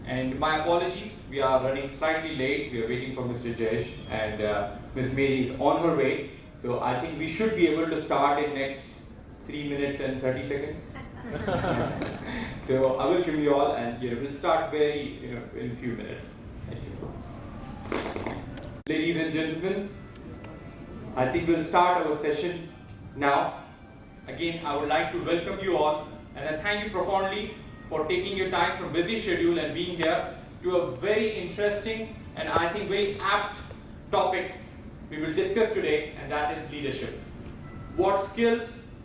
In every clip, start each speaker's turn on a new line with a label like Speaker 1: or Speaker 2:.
Speaker 1: And my apologies, we are running slightly late. We are waiting for Mr. Jesh, and Ms. Mary is on her way. So I think we should be able to start in next 3 minutes and 30 seconds. So I will give you all, and we'll start in a few minutes. Thank you. Ladies and gentlemen, I think we'll start our session now. Again, I would like to welcome you all, and I thank you profoundly for taking your time from busy schedule and being here to a very interesting and I think very apt topic we will discuss today, and that is leadership. What skills,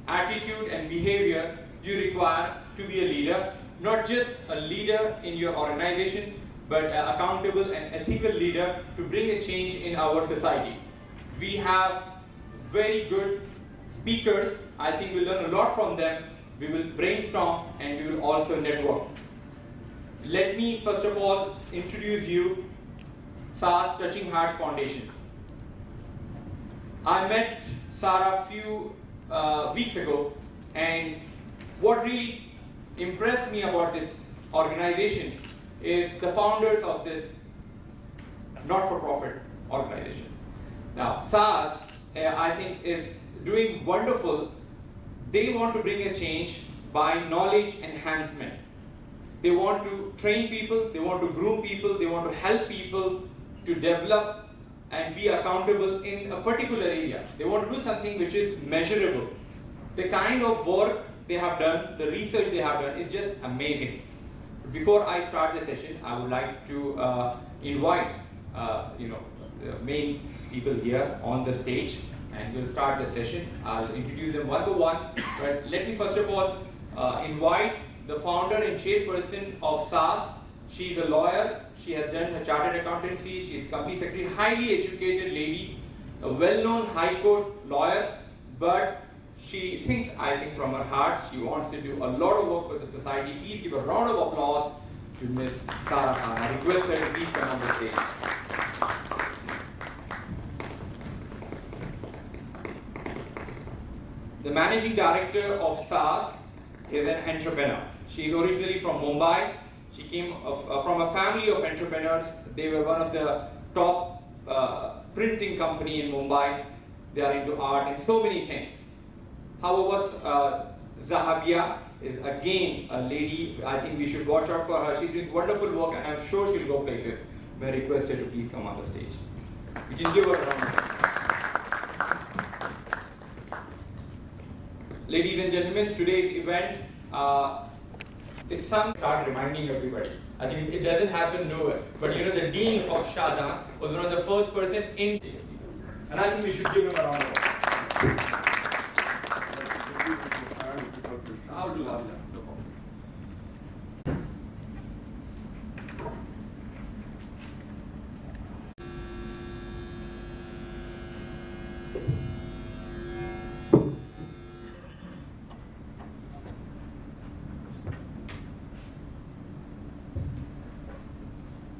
Speaker 1: attitude and behavior do you require to be a leader? Not just a leader in your organization, but an accountable and ethical leader to bring a change in our society. We have very good speakers. I think we'll learn a lot from them. We will brainstorm and we will also network. Let me first of all introduce you SARS Touching Hearts Foundation. I met Sarah a few weeks ago, and what really impressed me about this organization is the founders of this not-for-profit organization. Now, SARS, I think, is doing wonderful. They want to bring a change by knowledge enhancement. They want to train people, they want to groom people, they want to help people to develop and be accountable in a particular area. They want to do something which is measurable. The kind of work they have done, the research they have done is just amazing. Before I start the session, I would like to invite the main people here on the stage, and we'll start the session. I'll introduce them one by one, but let me first of all invite the founder and chairperson of SARS. She's a lawyer. She has done her chartered accountancy. She's company secretary, highly educated lady, a well-known high court lawyer, but she thinks, I think from her heart, she wants to do a lot of work for the society. Please give a round of applause to Ms. Sarah Khan. I request her to please come on the stage. The managing director of SARS is an entrepreneur. She is originally from Mumbai. She came from a family of entrepreneurs. They were one of the top printing company in Mumbai. They are into art and so many things. However, Zahabia is again a lady. I think we should watch out for her. She's doing wonderful work, and I'm sure she'll go places. May I request her to please come on the stage. We can give her a round of applause. Ladies and gentlemen, today's event is start reminding everybody. I think it doesn't happen nowhere. But the Dean of Shahjahan was one of the first person in, and I think we should give him a round of applause. I'll do that. No problem.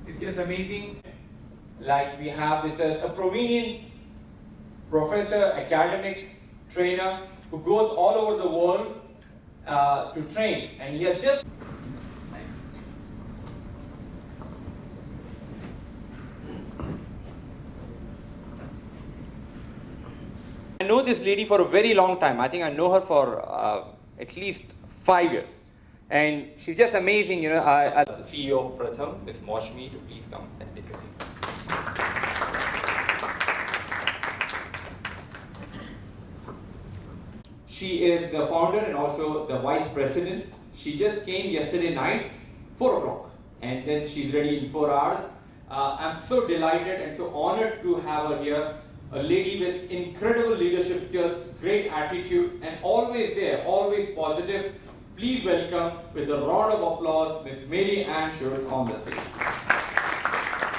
Speaker 1: It's just amazing. Like we have with a Provenian professor, academic, trainer, who goes all over the world to train, and he has just I know this lady for a very long time. I think I know her for at least 5 years. And she's just amazing, you know. The CEO of Pratham, Ms. Moshmi, to please come and take a seat. She is the founder and also the vice president. She just came yesterday night, 4 o'clock. And then she's ready in 4 hours. I'm so delighted and so honored to have her here. A lady with incredible leadership skills, great attitude, and always there, always positive. Please welcome with a round of applause, Ms. Mary Ann Schultz on the stage.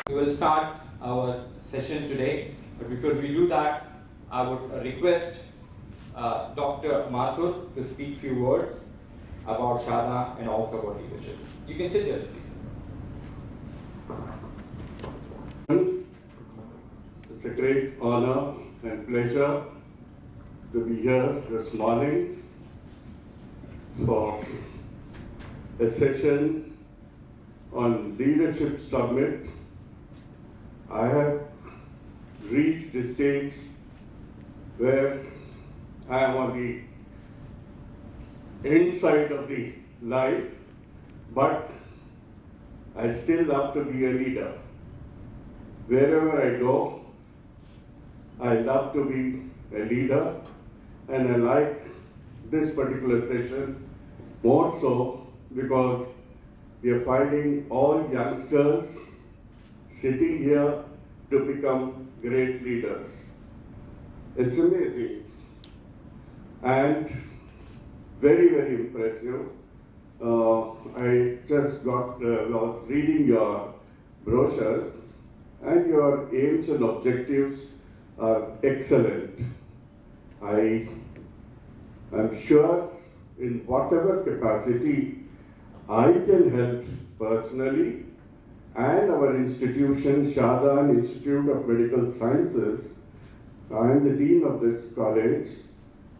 Speaker 1: We will start our session today, but before we do that, I would request Dr. Mathur to speak few words about Shada and also about leadership. You can sit there, please.
Speaker 2: It's a great honor and pleasure to be here this morning for a session on Leadership Summit. I have reached a stage where I am on the inside of the life, but I still love to be a leader. Wherever I go, I love to be a leader, and I like this particular session more so because we are finding all youngsters sitting here to become great leaders. It's amazing and very, very impressive. I just was reading your brochures, and your aims and objectives are excellent. I am sure in whatever capacity I can help personally, and our institution, Shada Institute of Medical Sciences, I am the dean of this college,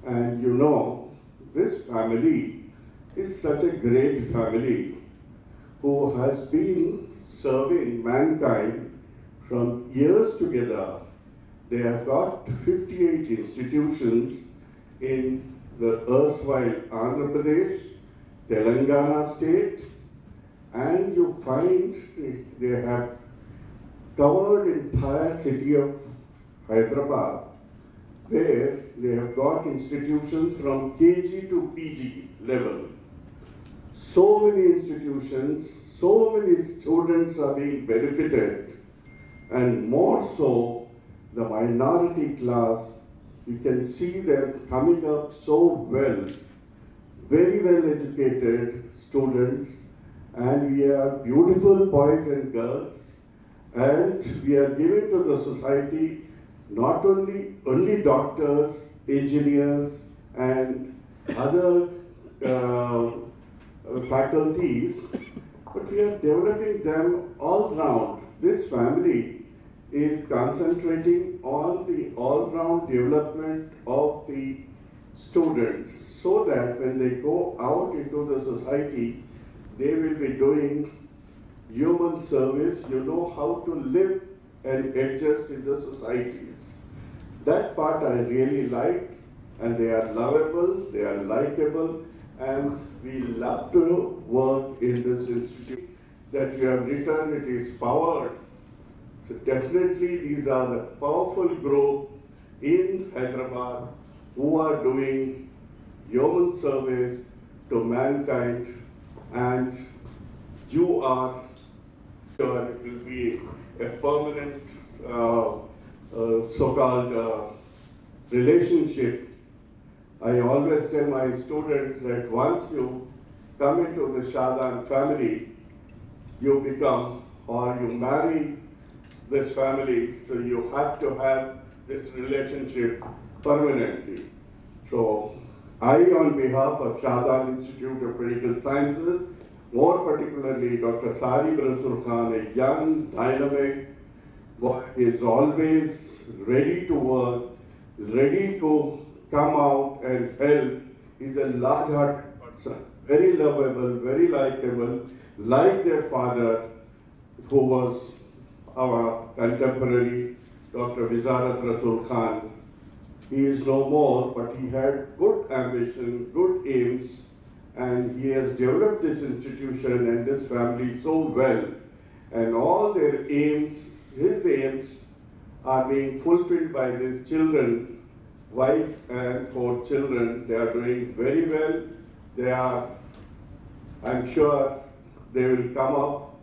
Speaker 2: and you know, this family is such a great family who has been serving mankind from years together. They have got 58 institutions in the erstwhile Andhra Pradesh, Telangana state, and you find they have covered entire city of Hyderabad, where they have got institutions from KG to PG level. So many institutions, so many students are being benefited, and more so the minority class. You can see them coming up so well, very well educated students, and we are beautiful boys and girls, and we are giving to the society not only doctors, engineers, and other faculties, but we are developing them all round. This family is concentrating on the all-round development of the students, so that when they go out into the society, they will be doing human service, you know how to live and adjust in the societies. That part I really like, and they are lovable, they are likable, and we love to work in this institute that you have written. It is powered. So definitely these are the powerful group in Hyderabad who are doing human service to mankind, and you are sure it will be a permanent so-called relationship. I always tell my students that once you come into the Shadan family, you become, or you marry this family, so you have to have this relationship permanently. So I, on behalf of Shadan Institute of Medical Sciences, more particularly Dr. Sari Rasul Khan, a young, dynamic boy, is always ready to work ready to come out and help. He's a large-hearted person, very lovable, very likable, like their father, who was our contemporary, Dr. Wizarat Rasul Khan. He is no more, but he had good ambition, good aims, and he has developed this institution and this family so well. And all their aims, his aims, are being fulfilled by these children, wife and 4 children. They are doing very well. They are, I'm sure, they will come up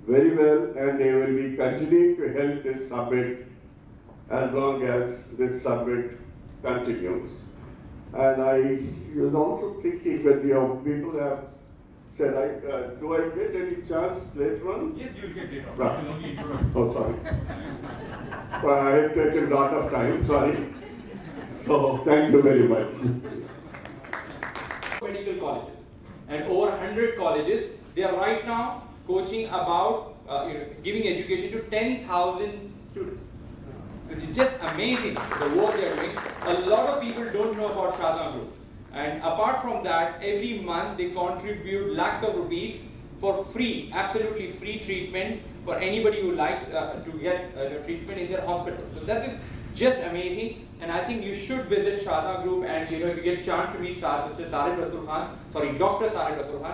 Speaker 2: very well, and they will be continuing to help this summit as long as this summit continues. And I was also thinking when your people have said, do I get any chance later on?
Speaker 1: Yes, you will get it.
Speaker 2: Right. Oh, sorry. Well, I have taken a lot of time, sorry. So, thank you very much.
Speaker 1: Medical colleges and over 100 colleges, they are right now coaching about, giving education to 10,000 students, which is just amazing, the work they are doing. A lot of people don't know about Shahjahan Group. And apart from that, every month they contribute lakhs of rupees for free, absolutely free treatment for anybody who likes to get treatment in their hospital. So this is just amazing, and I think you should visit Shahjahan Group, and if you get a chance to meet Dr. Sarid Rasul Khan,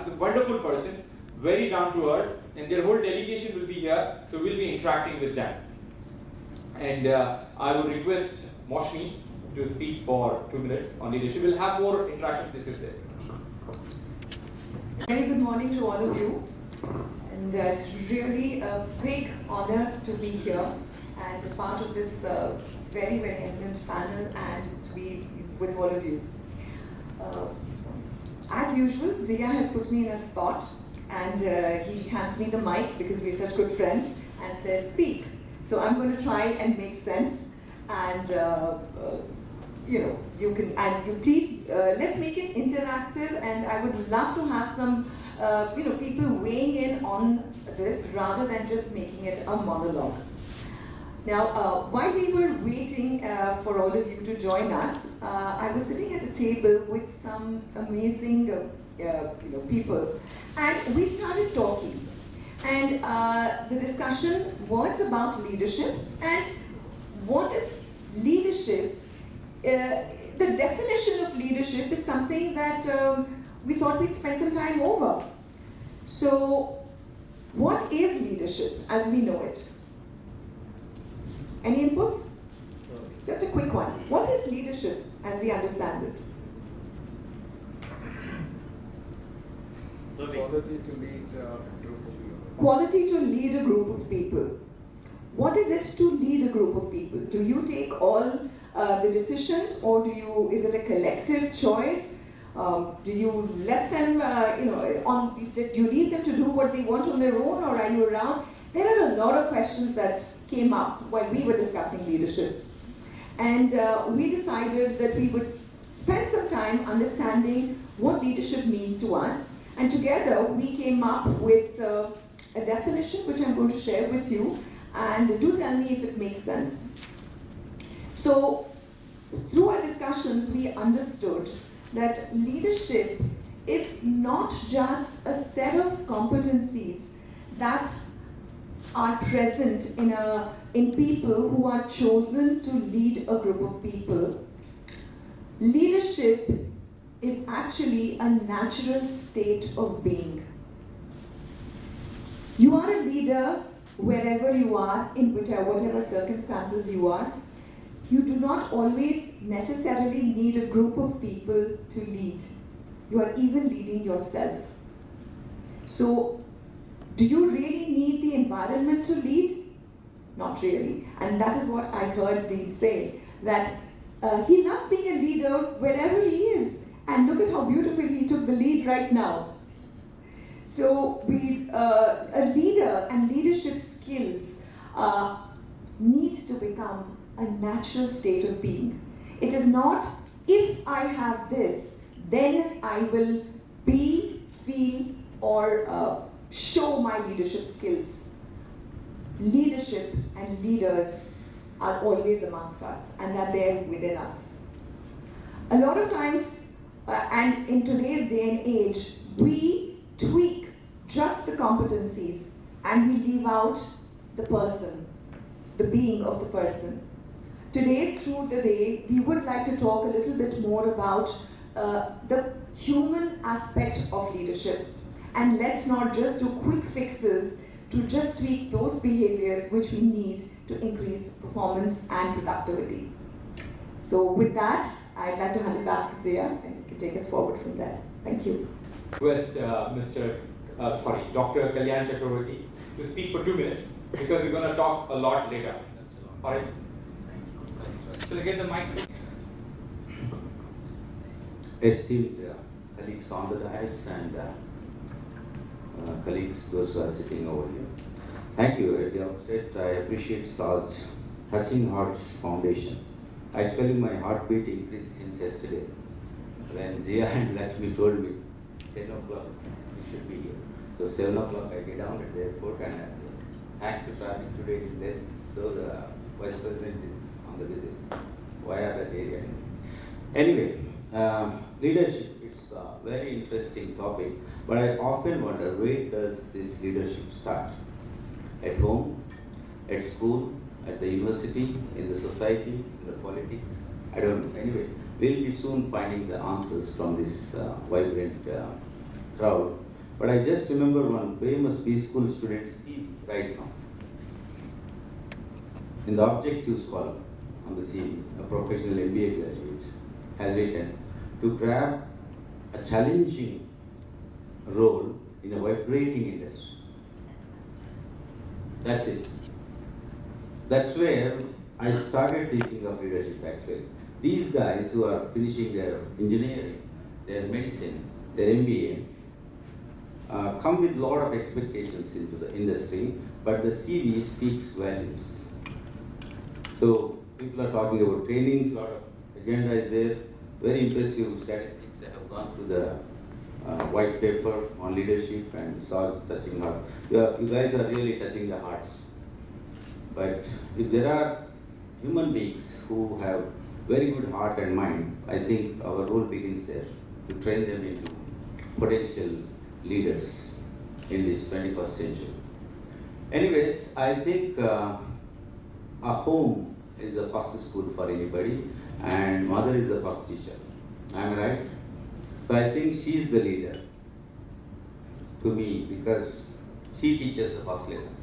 Speaker 1: the wonderful person, very down to earth, and their whole delegation will be here, so we'll be interacting with them. And I would request Moshmi to speak for 2 minutes on leadership. We'll have more interaction. This is it.
Speaker 3: Very good morning to all of you, and it's really a big honor to be here and a part of this very, very eminent panel and to be with all of you. As usual, Zia has put me in a spot, and he hands me the mic because we're such good friends and says, speak. So I'm going to try and make sense, and you can, and you please, let's make it interactive, and I would love to have some, people weighing in on this rather than just making it a monologue. Now, while we were waiting for all of you to join us, I was sitting at a table with some amazing people, and we started talking. And the discussion was about leadership and what is leadership. The definition of leadership is something that we thought we'd spend some time over. So, what is leadership as we know it? Any inputs? Just a quick one. What is leadership as we understand it?
Speaker 4: Quality to lead a group of people.
Speaker 3: Quality to lead a group of people. What is it to lead a group of people? Do you take all the decisions, or is it a collective choice? Do you let them, do you lead them to do what they want on their own, or are you around? There are a lot of questions that came up while we were discussing leadership. And we decided that we would spend some time understanding what leadership means to us. And together we came up with a definition which I'm going to share with you. And do tell me if it makes sense. So, through our discussions, we understood that leadership is not just a set of competencies that are present in people who are chosen to lead a group of people. Leadership is actually a natural state of being. You are a leader wherever you are, in whatever circumstances you are. You do not always necessarily need a group of people to lead. You are even leading yourself. So, do you really need the environment to lead? Not really. And that is what I heard Dean say, that he loves being a leader wherever he is. And look at how beautifully he took the lead right now. So, a leader and leadership skills need to become a natural state of being. It is not, if I have this, then I will be, feel, or show my leadership skills. Leadership and leaders are always amongst us and are there within us. A lot of times, and in today's day and age, we tweak just the competencies and we leave out the person, the being of the person. Today, through the day, we would like to talk a little bit more about the human aspect of leadership. And let's not just do quick fixes to just tweak those behaviors which we need to increase performance and productivity. So with that, I'd like to hand it back to Zia, and you can take us forward from there. Thank you.
Speaker 1: Request Dr. Kalyan Chakravarti to speak for 2 minutes because we're going to talk a lot later. All right. Shall I get the mic?
Speaker 5: Esteemed colleagues on the dais and colleagues, those who are sitting over here. Thank you. At the outset, I appreciate Saj's Touching Hearts Foundation. Actually, my heartbeat increased since yesterday when Zia and Lakshmi told me 10 o'clock we should be here. So 7 o'clock I get down at the airport and thanks to traffic today is less, so the Vice President is on the visit via that area. Anyway, leadership, it's a very interesting topic, but I often wonder where does this leadership start? At home, at school, at the university, in the society, in the politics? I don't know. Anyway, we'll be soon finding the answers from this vibrant crowd. But I just remember one famous B school student, CV, right now. In the objectives column on the CV, a professional MBA graduate has written, to grab a challenging role in a vibrating industry. That's it. That's where I started thinking of leadership actually. These guys who are finishing their engineering, their medicine, their MBA, come with a lot of expectations into the industry, but the CV speaks volumes. So people are talking about trainings, a lot of agenda is there, very impressive statistics. I have gone through the white paper on leadership and saw touching heart. You guys are really touching the hearts. But if there are human beings who have very good heart and mind, I think our role begins there, to train them into potential leaders in this 21st century. Anyways, I think a home is the first school for anybody, and mother is the first teacher. Am I right? So I think she is the leader to me because she teaches the first lesson.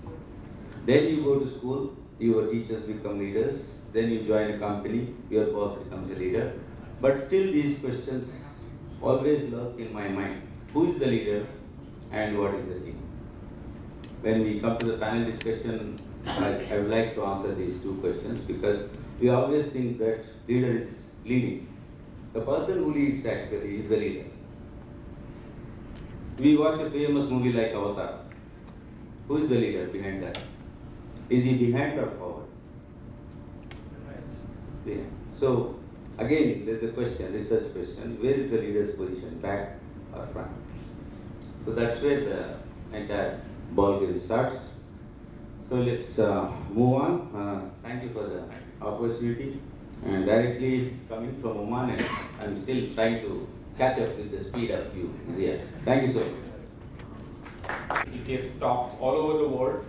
Speaker 5: Then you go to school, your teachers become leaders, then you join a company, your boss becomes a leader. But still these questions always lurk in my mind. Who is the leader and what is the team? When we come to the panel discussion, I would like to answer these two questions because we always think that leader is leading. The person who leads actually is the leader. We watch a famous movie like Avatar. Who is the leader behind that? Is he behind or forward? Right. Yeah. So again, there's a question, research question. Where is the leader's position, back or front? So that's where the entire ball game starts. So let's move on. Thank you for the opportunity. And directly coming from Oman, and I'm still trying to catch up with the speed of you here. Thank you so much.
Speaker 1: He gives talks all over the world.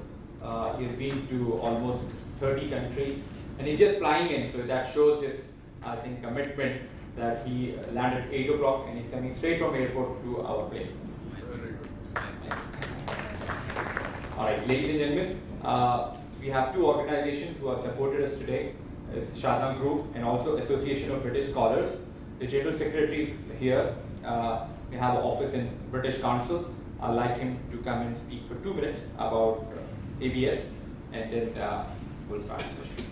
Speaker 1: He's been to almost 30 countries, and he's just flying in. So that shows his, I think, commitment that he landed at 8 o'clock and he's coming straight from airport to our place. All right, ladies and gentlemen, we have two organizations who have supported us today. It's Shadam Group and also Association of British Scholars. The General Secretary is here. We have an office in British Council. I'd like him to come and speak for 2 minutes about ABS, and then we'll start the session.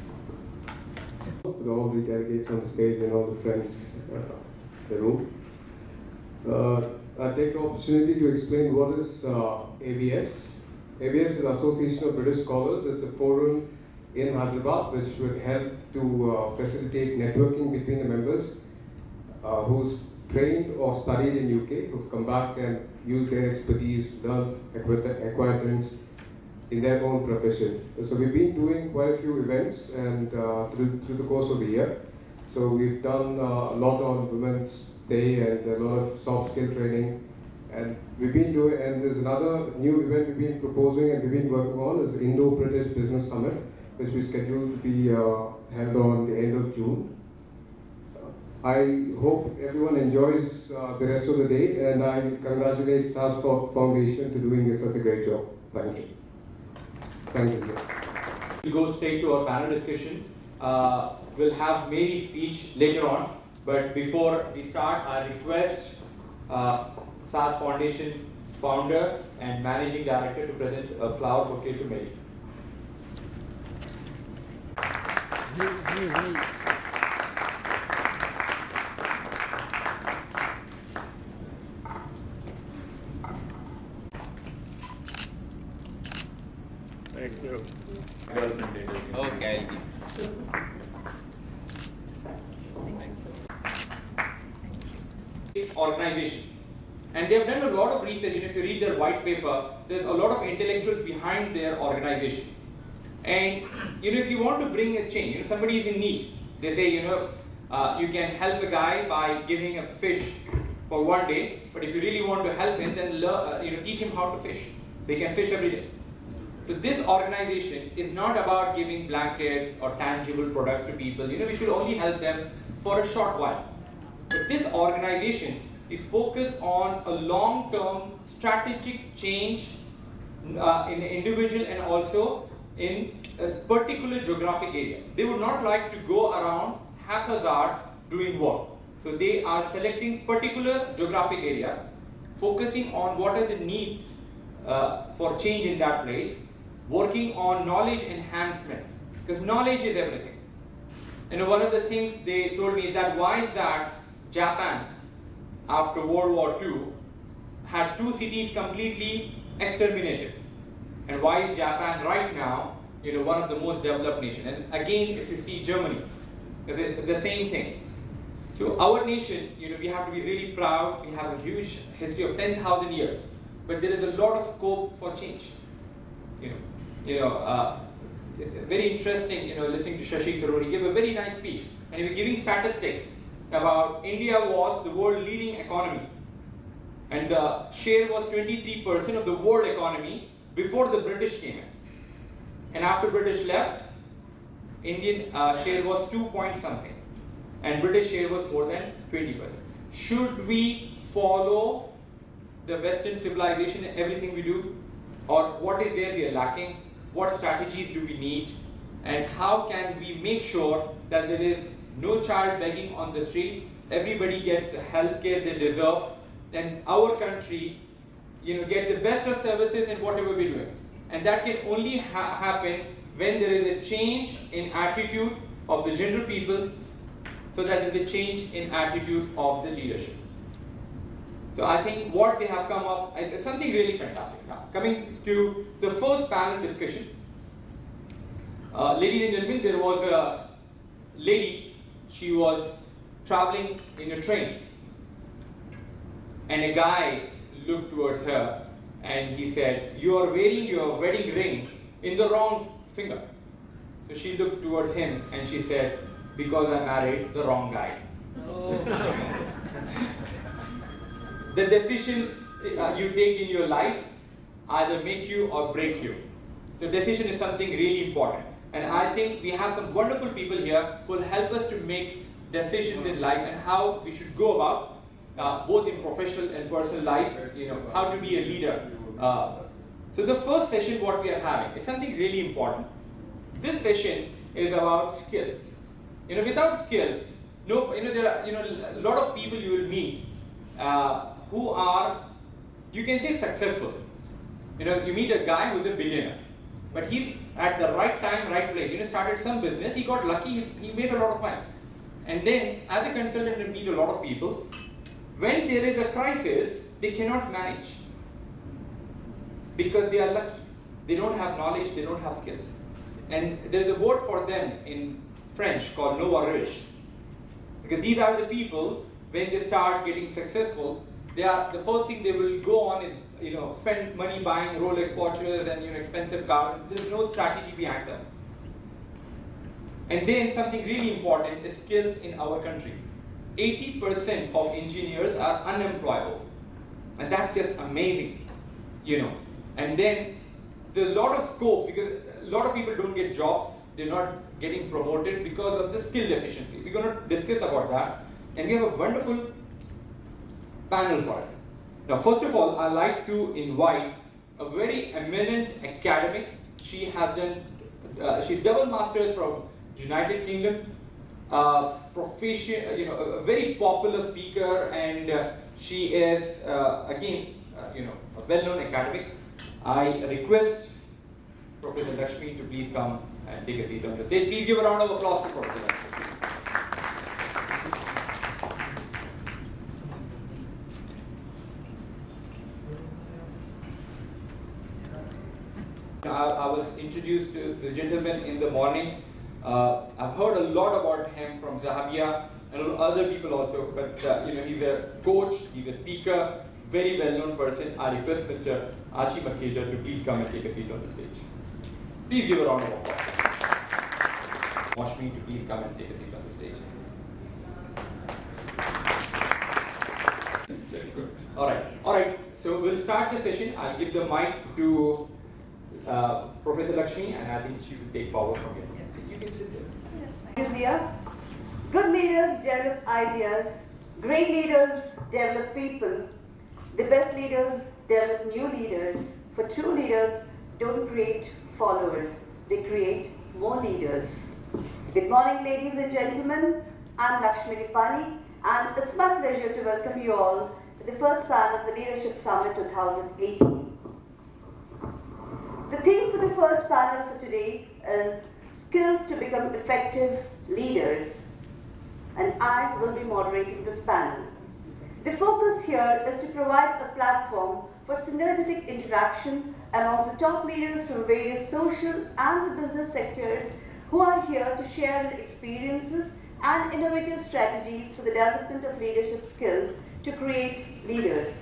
Speaker 6: To all the delegates on the stage and all the friends in the room. I take the opportunity to explain what is ABS. ABS is Association of British Scholars. It's a forum in Hyderabad which would help to facilitate networking between the members who's trained or studied in UK, who've come back and used their expertise, learned acquaintance, in their own profession. So we've been doing quite a few events and through the course of the year. So we've done a lot on Women's Day and a lot of soft skill training. And we've been doing, and there's another new event we've been proposing and we've been working on is the Indo-British Business Summit, which we scheduled to be held on the end of June. I hope everyone enjoys the rest of the day, and I congratulate SAS Foundation to doing such a great job. Thank you. Thank you, sir.
Speaker 1: We'll go straight to our panel discussion. We'll have Mary's speech later on, but before we start, I request SAS Foundation founder and managing director to present a flower bouquet to Mary.
Speaker 2: Thank you.
Speaker 5: Okay.
Speaker 1: Organization. And they have done a lot of research, and if you read their white paper, there's a lot of intellectuals behind their organization. And if you want to bring a change, somebody is in need, they say, you can help a guy by giving a fish for one day, but if you really want to help him, then teach him how to fish. They can fish every day. So this organization is not about giving blankets or tangible products to people. We should only help them for a short while. But this organization is focused on a long-term strategic change in the individual and also in a particular geographic area. They would not like to go around haphazard doing work. So they are selecting particular geographic area, focusing on what are the needs for change in that place, working on knowledge enhancement, because knowledge is everything. One of the things they told me is that why is that Japan, after World War II, had 2 cities completely exterminated, and why is Japan right now, one of the most developed nations? And again, if you see Germany, it's the same thing. So our nation, we have to be really proud. We have a huge history of 10,000 years, but there is a lot of scope for change. Very interesting, listening to Shashi Tharoor. He gave a very nice speech, and he was giving statistics about India was the world leading economy, and the share was 23% of the world economy before the British came in. And after British left, Indian share was 2 point something, and British share was more than 20%. Should we follow the Western civilization in everything we do, or what is where we are lacking? What strategies do we need, and how can we make sure that there is no child begging on the street, everybody gets the health care they deserve, then our country gets the best of services in whatever we're doing. And that can only happen when there is a change in attitude of the general people, so that there is a change in attitude of the leadership. So I think what they have come up is something really fantastic. Now, coming to the first panel discussion, ladies and gentlemen, there was a lady, she was traveling in a train, and a guy looked towards her and he said, "You are wearing your wedding ring in the wrong finger." So she looked towards him and she said, "Because I married the wrong guy." Oh. The decisions you take in your life either make you or break you. So decision is something really important. And I think we have some wonderful people here who will help us to make decisions in life and how we should go about, both in professional and personal life, how to be a leader. So the first session what we are having is something really important. This session is about skills. Without skills, there are a lot of people you will meet who are, you can say, successful. You meet a guy who's a billionaire, but he's at the right time, right place. Started some business, he got lucky, he made a lot of money. And then, as a consultant, you meet a lot of people. When there is a crisis, they cannot manage because they are lucky. They don't have knowledge, they don't have skills. And there is a word for them in French called nouveau riche. Because these are the people, when they start getting successful, the first thing they will go on is spend money buying Rolex watches and expensive cars. There's no strategy behind them. And then something really important is skills in our country. 80% of engineers are unemployable, and that's just amazing, And then there's a lot of scope because a lot of people don't get jobs. They're not getting promoted because of the skill deficiency. We're going to discuss about that, and we have a wonderful panel for it. Now, first of all, I'd like to invite a very eminent academic. She has done, she's double masters from United Kingdom, a very popular speaker, and she is again, a well-known academic. I request Professor Lakshmi to please come and take a seat on the stage. Please give a round of applause to Professor Lakshmi. I was introduced to the gentleman in the morning. I've heard a lot about him from Zahabia and other people also, but he's a coach, he's a speaker, very well-known person. I request Mr. Archie Makeja to please come and take a seat on the stage. Please give a round of applause. Watch me to please come and take a seat on the stage. Very good. All right. So we'll start the session. I'll give the mic to Professor Lakshmi, and I think she will take forward from here. You can sit there.
Speaker 7: Good leaders develop ideas, great leaders develop people, the best leaders develop new leaders, for true leaders don't create followers, they create more leaders. Good morning, ladies and gentlemen. I'm Lakshmi Ripani, and it's my pleasure to welcome you all to the first panel of the Leadership Summit 2018. The theme for the first panel for today is skills to become effective leaders, and I will be moderating this panel. The focus here is to provide a platform for synergetic interaction among the top leaders from various social and the business sectors who are here to share their experiences and innovative strategies for the development of leadership skills to create leaders.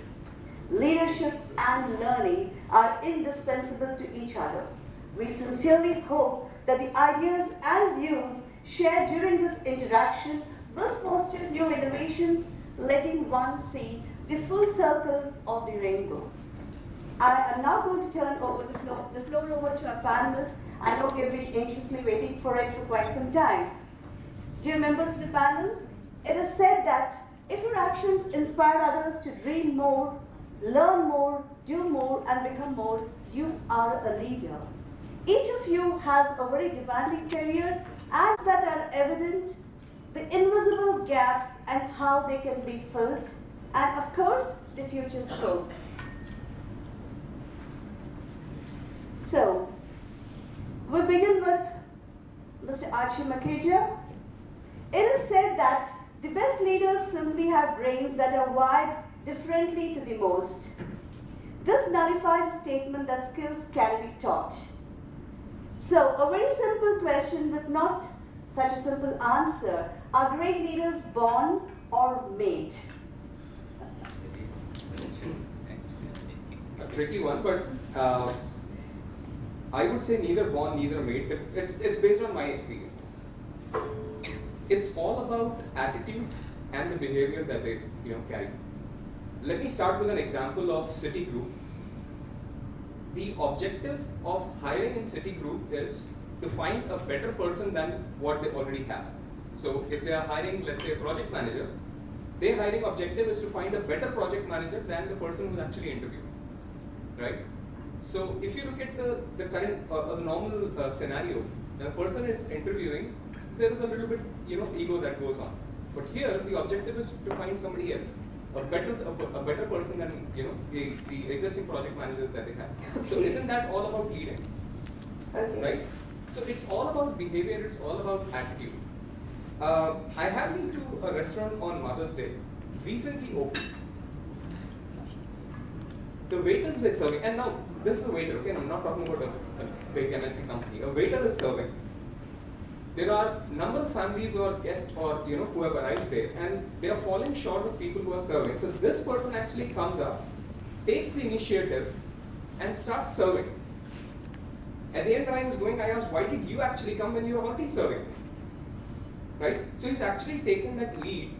Speaker 7: Leadership and learning are indispensable to each other. We sincerely hope that the ideas and views shared during this interaction will foster new innovations, letting one see the full circle of the rainbow. I am now going to turn over the floor over to our panelists. I know we have been anxiously waiting for it for quite some time. Dear members of the panel, it is said that if your actions inspire others to dream more, learn more, do more, and become more, you are a leader. Each of you has a very demanding career, and that are evident, the invisible gaps and how they can be filled, and of course, the future scope. So, we begin with Mr. Archie Makeja. It is said that the best leaders simply have brains that are wired differently to the most. This nullifies the statement that skills can be taught. So, a very simple question with not such a simple answer. Are great leaders born or made?
Speaker 4: A tricky one, but I would say neither born, neither made. It's based on my experience. It's all about attitude and the behavior that they carry. Let me start with an example of Citigroup. The objective of hiring in Citigroup is to find a better person than what they already have. So if they are hiring, let's say, a project manager, their hiring objective is to find a better project manager than the person who's actually interviewing, right? So if you look at the current the normal scenario, when a person is interviewing, there is a little bit ego that goes on. But here the objective is to find somebody else, a better person than the existing project managers that they have.
Speaker 7: Okay.
Speaker 4: So isn't that all about leading?
Speaker 7: Okay.
Speaker 4: Right? So it's all about behavior, it's all about attitude. I have been to a restaurant on Mother's Day, recently opened. The waiters were serving, and now this is a waiter, okay? I'm not talking about a big MNC company. A waiter is serving. There are a number of families or guests or who have arrived there, and they are falling short of people who are serving. So this person actually comes up takes the initiative and starts serving. At the end when I was going, I asked, why did you actually come when you were already serving? Right? So he's actually taken that lead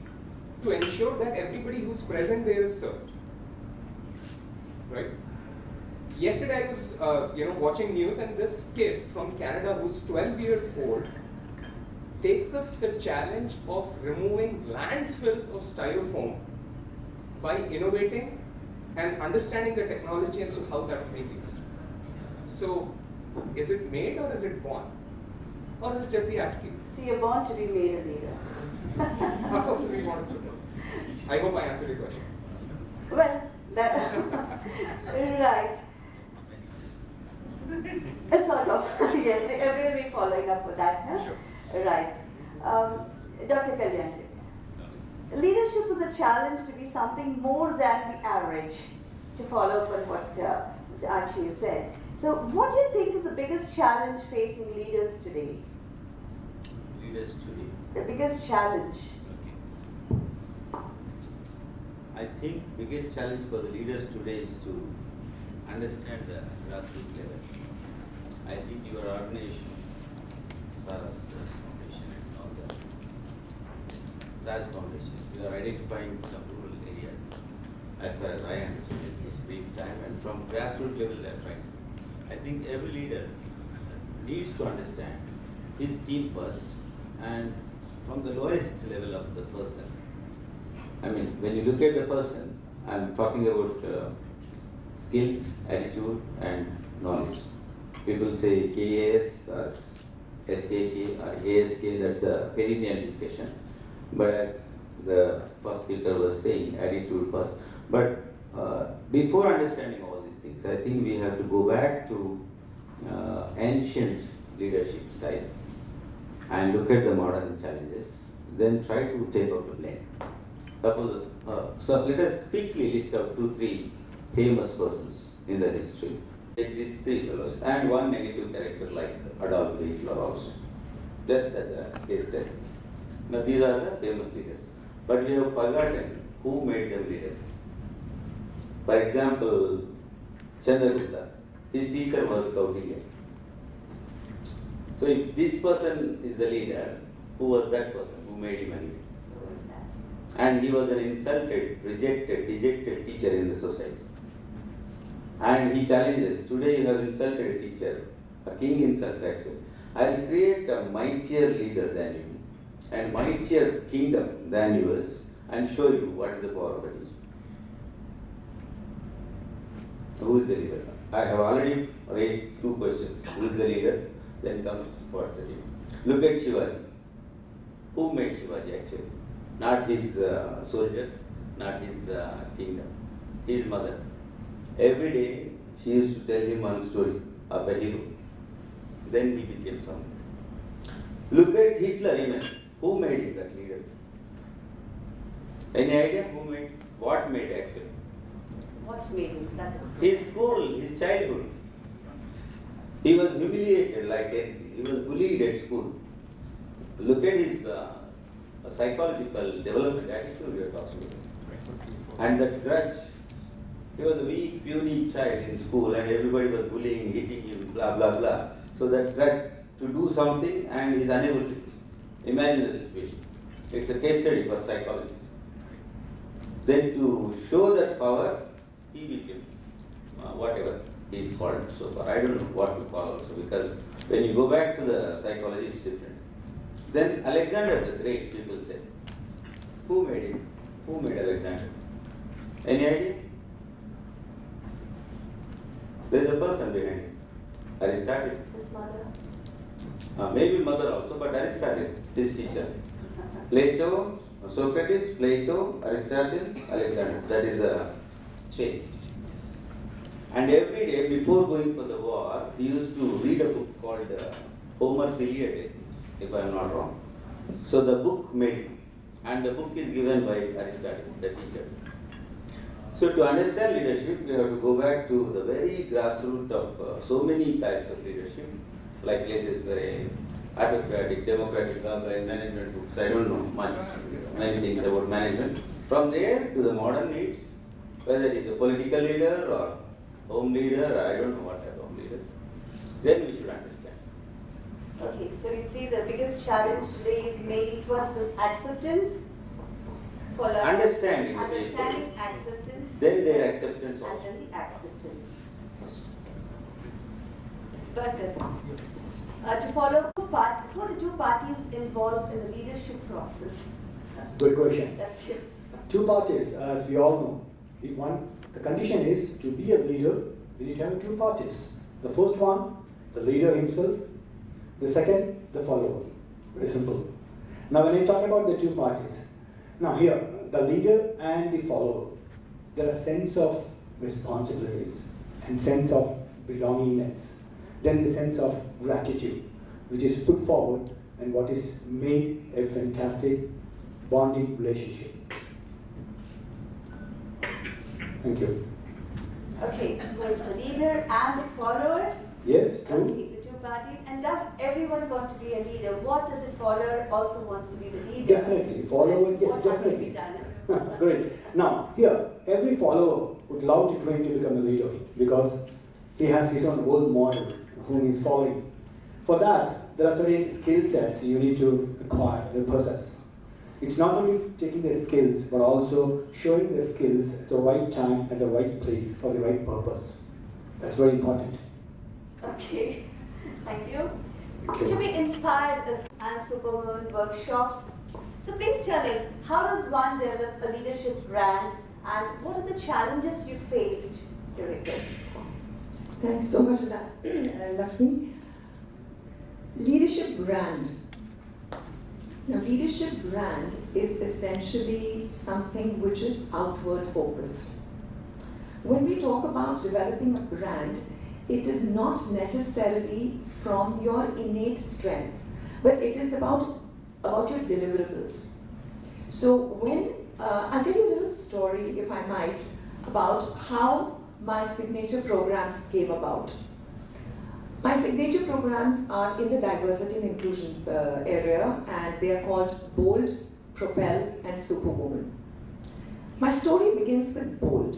Speaker 4: to ensure that everybody who's present there is served. Right? Yesterday I was watching news, and this kid from Canada who's 12 years old takes up the challenge of removing landfills of styrofoam by innovating and understanding the technology as to how that's being used. So, is it made or is it born? Or is it just the attitude?
Speaker 7: So you're born to be made a leader.
Speaker 4: How do we want to do? I hope I answered your question.
Speaker 7: Well, that right. Sort of. Yes, we will be following up with that. Huh?
Speaker 4: Sure.
Speaker 7: Right. Dr. Kalyan, leadership is a challenge to be something more than the average, to follow up on what Mr. Archie said. So what do you think is the biggest challenge facing leaders today?
Speaker 5: Leaders today.
Speaker 7: The biggest challenge?
Speaker 5: I think biggest challenge for the leaders today is to understand the grassroots level. I think your organization, SARA's Foundation and all that, SARA's Foundation, you are identifying some rural areas, as far as I understood in this brief time, and from grassroots level they are trying. I think every leader needs to understand his team first, and from the lowest level of the person. I mean, when you look at the person, I'm talking about skills, attitude, and knowledge. People say KAS or SAK or ASK, that's a perennial discussion. But as the first speaker was saying, attitude first. But before understanding all these things, I think we have to go back to ancient leadership styles and look at the modern challenges, then try to take out the blame. Suppose, so let us quickly list out 2-3 famous persons in the history. Take these 3 fellows and one negative character like Adolf Hitler also. Just as a case study. Now these are the famous leaders. But we have forgotten who made them leaders. For example, Chandragupta, his teacher was Kautilya. So if this person is the leader, who was that person who made him a leader?
Speaker 7: Who was that?
Speaker 5: And he was an insulted, rejected, dejected teacher in the society. And he challenges, today you have insulted a teacher, a king insults actually. I will create a mightier leader than you, and mightier kingdom than yours, and show you what is the power of a teacher. Who is the leader? I have already raised 2 questions. Who is the leader? Then comes what's the leader. Look at Shivaji. Who made Shivaji actually? Not his soldiers, not his kingdom, his mother. Every day she used to tell him one story of a hero. Then he became something. Look at Hitler even. Who made him that leader? Any idea who made? What made actually?
Speaker 7: What made him? That is.
Speaker 5: His school, his childhood. He was humiliated like anything. He was bullied at school. Look at his psychological development attitude we are talking about. And that grudge. He was a weak, puny child in school and everybody was bullying, hitting him, blah, blah, blah. So that grudge to do something and he is unable to. Imagine the situation. It's a case study for psychologists. Then to show that power, he became whatever he is called so far. I don't know what to call also, because when you go back to the psychology, it's different. Then Alexander the Great, people say. Who made him? Who made Alexander? Any idea? There is a person behind it. Aristotle.
Speaker 7: His mother.
Speaker 5: Maybe mother also, but Aristotle, his teacher. Plato, Socrates, Plato, Aristotle, Alexander. That is a chain. And every day before going for the war, he used to read a book called Homer's Iliad, if I am not wrong. So the book made him. And the book is given by Aristotle, the teacher. So to understand leadership, we have to go back to the very grassroots of so many types of leadership, like laissez-faire, autocratic, democratic, management books. I don't know much, many things about management. From there to the modern needs, whether it is a political leader or home leader, I don't know what are home leaders, then we should understand.
Speaker 7: Okay, so you see the biggest challenge today is maybe first is acceptance.
Speaker 5: Understanding.
Speaker 7: Understanding, acceptance.
Speaker 5: Then their acceptance
Speaker 7: And
Speaker 5: also.
Speaker 7: then the acceptance. Got it. To follow, who are the two parties involved in the leadership process?
Speaker 8: Good question.
Speaker 7: That's you.
Speaker 8: Two parties, as we all know. The condition is to be a leader, we need to have two parties. The first one, the leader himself. The second, the follower. Very simple. Now when I talk about the two parties, now here, the leader and the follower, there are a sense of responsibilities and sense of belongingness. Then the sense of gratitude, which is put forward and what is made a fantastic bonding relationship. Thank you.
Speaker 7: Okay, so it's the leader and the follower.
Speaker 8: Yes, true.
Speaker 7: Okay, the two parties. And does everyone want to be a leader? What if the follower also wants to be the leader?
Speaker 8: Definitely. Follower, yes,
Speaker 7: What has to be
Speaker 8: definitely.
Speaker 7: done?
Speaker 8: Great. Now, here, every follower would love to train to become a leader because he has his own role model whom he is following. For that, there are certain skill sets you need to acquire, possess. It's not only taking the skills, but also showing the skills at the right time, at the right place, for the right purpose. That's very important.
Speaker 7: Okay, thank you.
Speaker 8: Okay.
Speaker 7: To be inspired and Superwoman workshops. So please tell us, how does one develop a leadership brand and what are the challenges you faced during this?
Speaker 3: Thanks so much for that, Lakshmi. Leadership brand. Now, leadership brand is essentially something which is outward focused. When we talk about developing a brand, it is not necessarily from your innate strength, but it is about your deliverables. So when, I'll tell you a little story, if I might, about how my signature programs came about. My signature programs are in the diversity and inclusion area, and they are called Bold, Propel, and Superwoman. My story begins with Bold.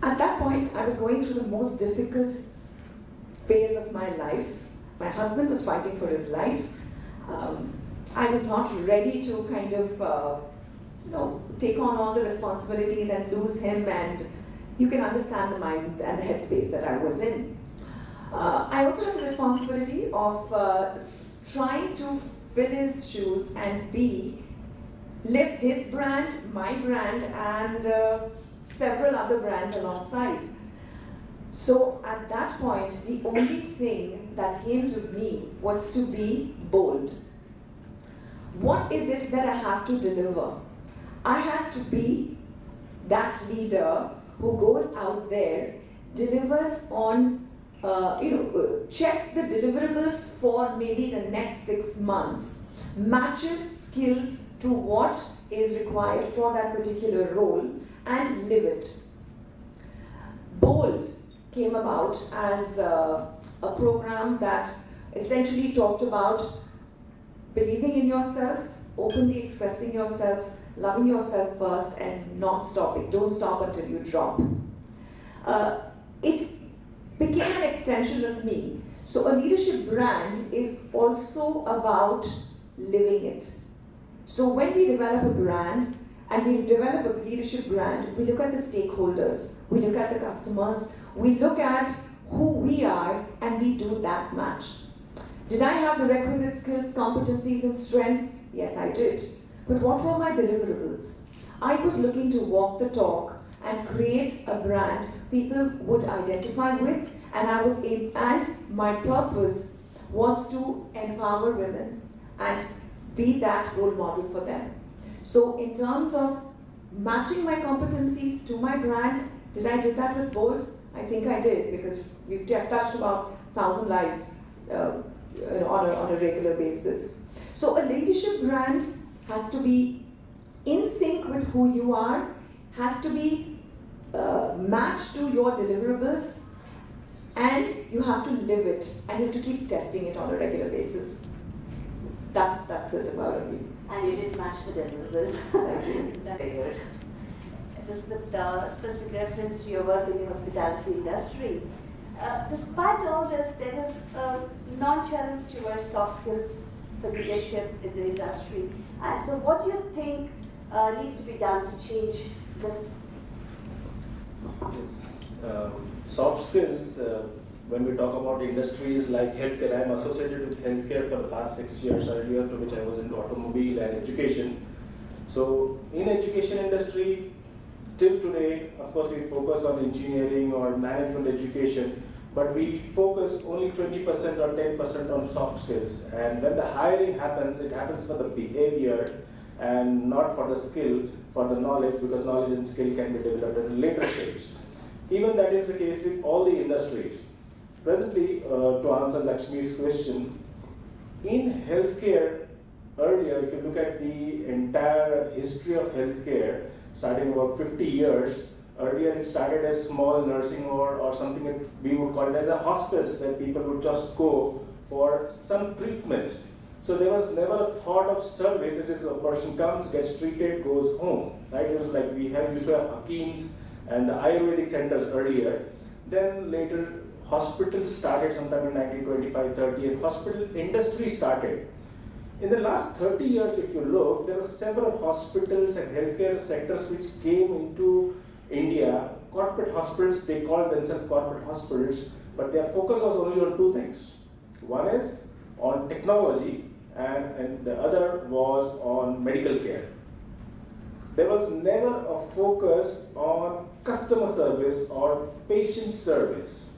Speaker 3: At that point, I was going through the most difficult phase of my life. My husband was fighting for his life. I was not ready to kind of, take on all the responsibilities and lose him, and you can understand the mind and the headspace that I was in. I also had the responsibility of trying to fill his shoes and live his brand, my brand, and several other brands alongside. So at that point, the only thing that came to me was to be bold. What is it that I have to deliver? I have to be that leader who goes out there, delivers on checks the deliverables for maybe the next 6 months, matches skills to what is required for that particular role, and live it. Bold came about as a program that essentially talked about believing in yourself, openly expressing yourself, loving yourself first, and not stopping. Don't stop until you drop. It became an extension of me. So a leadership brand is also about living it. So when we develop a brand, and we develop a leadership brand, we look at the stakeholders, we look at the customers, we look at who we are, and we do that match. Did I have the requisite skills, competencies, and strengths? Yes, I did. But what were my deliverables? I was looking to walk the talk and create a brand people would identify with, and my purpose was to empower women and be that role model for them. So in terms of matching my competencies to my brand, did I do that with Bold? I think I did, because we've touched about 1,000 lives on a regular basis. So a leadership brand has to be in sync with who you are, has to be matched to your deliverables, and you have to live it, and you have to keep testing it on a regular basis. So that's it about me.
Speaker 7: And you did match the deliverables.
Speaker 3: Thank you.
Speaker 7: That's very good. this with specific reference to your work in the hospitality industry. Despite all this, there is a non-challenge towards soft skills for leadership in the industry. And so what do you think needs to be done to change this?
Speaker 9: Yes. Soft skills, when we talk about industries like healthcare, I am associated with healthcare for the past 6 years, earlier to which I was into automobile and education. So in education industry, till today, of course, we focus on engineering or management education, but we focus only 20% or 10% on soft skills. And when the hiring happens, it happens for the behavior and not for the skill, for the knowledge, because knowledge and skill can be developed at a later stage. Even that is the case with all the industries. Presently, to answer Lakshmi's question, in healthcare, earlier, if you look at the entire history of healthcare, starting about 50 years, earlier it started as small nursing or something that we would call it as a hospice, where people would just go for some treatment. So there was never a thought of service. It is a person comes, gets treated, goes home. Right? It was like we used to have Hakims and the Ayurvedic centers earlier. Then later, hospitals started sometime in 1925-30, and hospital industry started. In the last 30 years, if you look, there were several hospitals and healthcare sectors which came into India. Corporate hospitals, they called themselves corporate hospitals, but their focus was only on two things. One is on technology, and the other was on medical care. There was never a focus on customer service or patient service.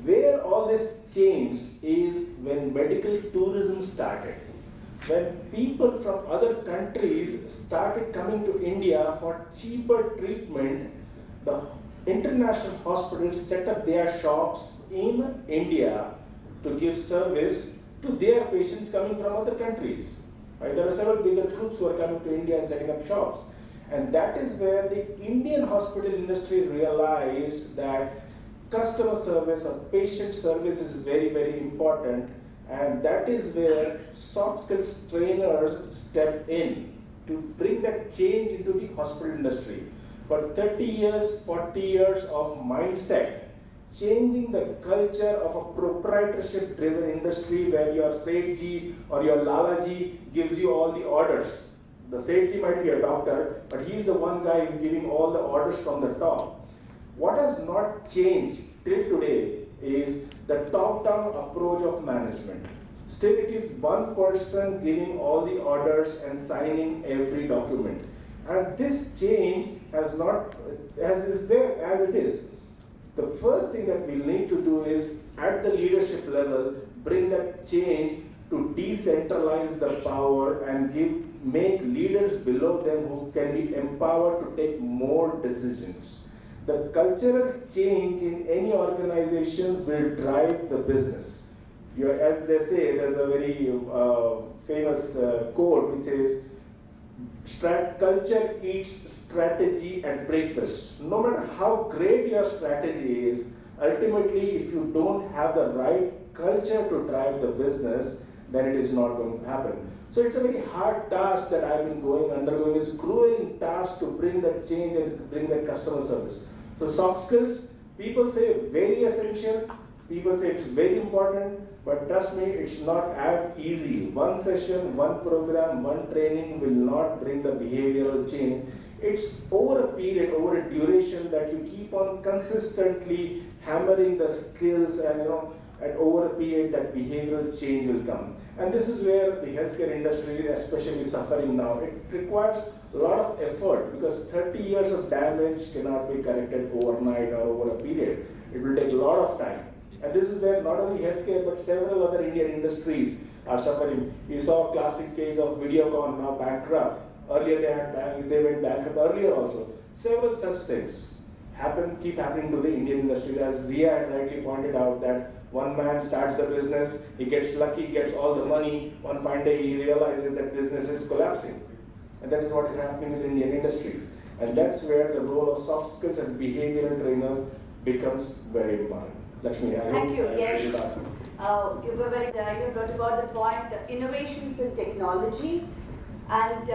Speaker 9: Where all this changed is when medical tourism started. When people from other countries started coming to India for cheaper treatment, the international hospitals set up their shops in India to give service to their patients coming from other countries. Right? There are several bigger groups who are coming to India and setting up shops. And that is where the Indian hospital industry realized that customer service or patient service is very, very important. And that is where soft skills trainers step in to bring that change into the hospital industry. For 30 years, 40 years of mindset, changing the culture of a proprietorship-driven industry where your Sethji or your Lalaji gives you all the orders. The Sethji might be a doctor, but he's the one guy who's giving all the orders from the top. What has not changed till today is the top-down approach of management. Still, it is one person giving all the orders and signing every document. And this change has not, is there as it is. The first thing that we need to do is, at the leadership level, bring that change to decentralize the power and make leaders below them who can be empowered to take more decisions. The cultural change in any organization will drive the business. As they say, there's a very famous quote which says, culture eats strategy at breakfast. No matter how great your strategy is, ultimately if you don't have the right culture to drive the business, then it is not going to happen. So it's a very hard task that I've been undergoing. It's a grueling task to bring that change and bring that customer service. So soft skills, people say very essential, people say it's very important, but trust me, it's not as easy. One session, one program, one training will not bring the behavioral change. It's over a period, over a duration that you keep on consistently hammering the skills and and over a period that behavioral change will come. And this is where the healthcare industry is especially suffering now. It requires a lot of effort because 30 years of damage cannot be corrected overnight or over a period. It will take a lot of time. And this is where not only healthcare but several other Indian industries are suffering. We saw a classic case of Videocon now bankrupt. Earlier they went bankrupt earlier also. Several such things keep happening to the Indian industry. As Zia had rightly pointed out that one man starts a business, he gets lucky, gets all the money, one fine day he realizes that business is collapsing. And that is what is happening with Indian industries. And that's where the role of soft skills and behavioral trainer becomes very important. Lakshmi,
Speaker 7: Thank you. Yes.
Speaker 9: You
Speaker 7: were very you brought about the point, the innovations in technology And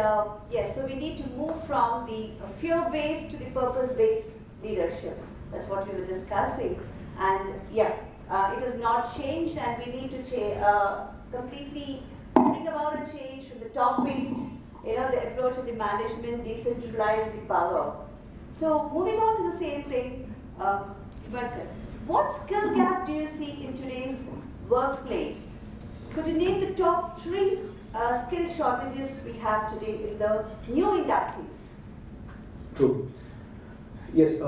Speaker 7: yes, so we need to move from the fear-based to the purpose-based leadership. That's what we were discussing. And yeah, it has not changed, and we need to completely bring about a change from the top-based, the approach of the management, decentralize the power. So moving on to the same thing, but what skill gap do you see in today's workplace? Could you name the top 3 skill shortages we have today in the new inductees?
Speaker 8: True. Yes,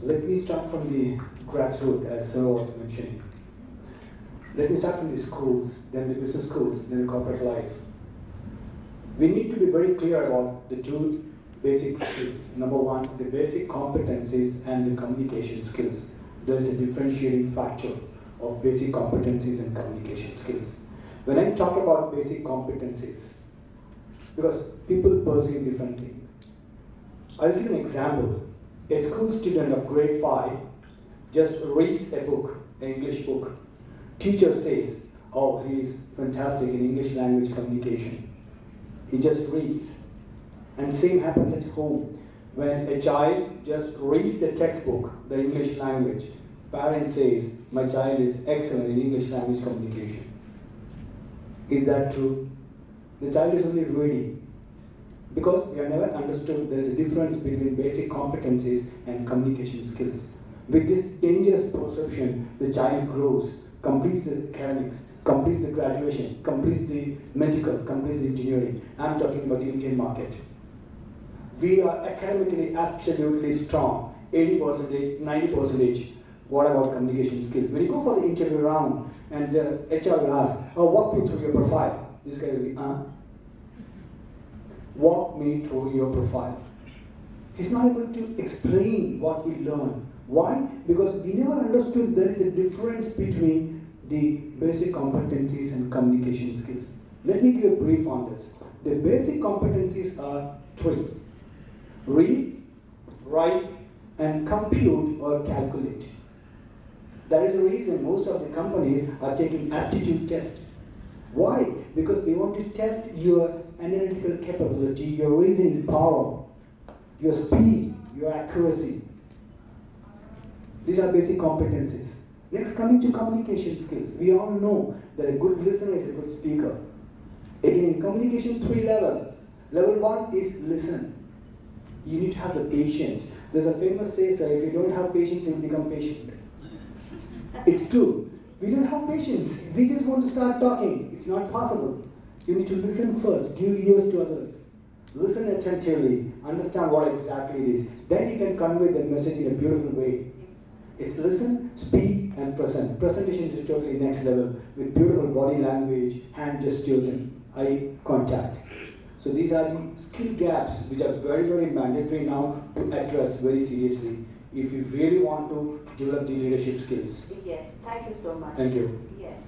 Speaker 8: let me start from the grassroots, as Sir was mentioning. Let me start from the schools, then the business schools, then the corporate life. We need to be very clear about the 2 basic skills. Number 1, the basic competencies and the communication skills. There is a differentiating factor of basic competencies and communication skills. When I talk about basic competencies, because people perceive differently, I'll give an example. A school student of grade 5 just reads a book, an English book. Teacher says, oh, he is fantastic in English language communication. He just reads. And same happens at home. When a child just reads the textbook, the English language, parent says, my child is excellent in English language communication. Is that true? The child is only reading. Because we have never understood there is a difference between basic competencies and communication skills. With this dangerous perception, the child grows, completes the academics, completes the graduation, completes the medical, completes the engineering. I'm talking about the Indian market. We are academically absolutely strong, 80%, 90%. What about communication skills? When you go for the interview round and the HR will ask, oh, walk me through your profile. This guy will be, walk me through your profile. He's not able to explain what he learned. Why? Because we never understood there is a difference between the basic competencies and communication skills. Let me give a brief on this. The basic competencies are 3. Read, write, and compute or calculate. That is the reason most of the companies are taking aptitude tests. Why? Because they want to test your analytical capability, your reasoning power, your speed, your accuracy. These are basic competencies. Next, coming to communication skills. We all know that a good listener is a good speaker. Again, communication 3 level. Level 1 is listen. You need to have the patience. There's a famous saying, if you don't have patience, you will become patient. It's true. We don't have patience. We just want to start talking. It's not possible. You need to listen first. Give ears to others. Listen attentively. Understand what exactly it is. Then you can convey the message in a beautiful way. It's listen, speak, and present. Presentation is totally next level with beautiful body language, hand gestures, and eye contact. So these are the skill gaps which are very, very mandatory now to address very seriously if you really want to develop the leadership skills.
Speaker 7: Yes, thank you so much.
Speaker 8: Thank you.
Speaker 7: Yes.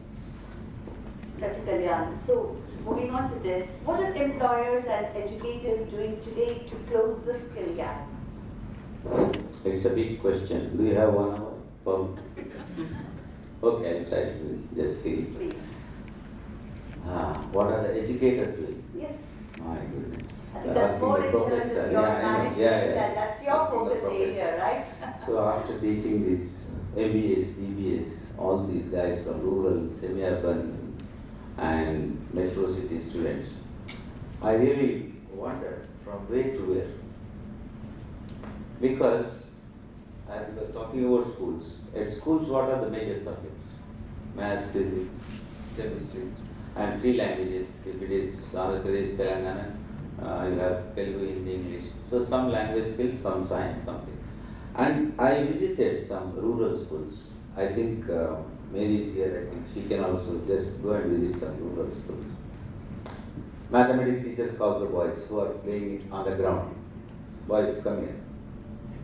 Speaker 7: Dr. Kalyan, so moving on to this, what are employers and educators doing today to close the skill gap?
Speaker 5: It's a big question. Do you have 1 hour? Okay, I'll try to just see.
Speaker 7: Please.
Speaker 5: What are the educators doing?
Speaker 7: Yes.
Speaker 5: My goodness.
Speaker 7: I think that's more in terms of your management, and that's your focus area, right?
Speaker 5: So after teaching these MBAs, BBAs, all these guys from rural, semi-urban and metro city students, I really wondered from where to where. Because, as I was talking about schools, at schools what are the major subjects? Maths, physics, chemistry, and 3 languages. If it is Andhra Pradesh, Telangana, you have Telugu, Hindi, English. So some language skills, some science, something. And I visited some rural schools. I think Mary is here, I think she can also just go and visit some rural schools. Mathematics teachers call the boys who are playing on the ground. Boys, come here.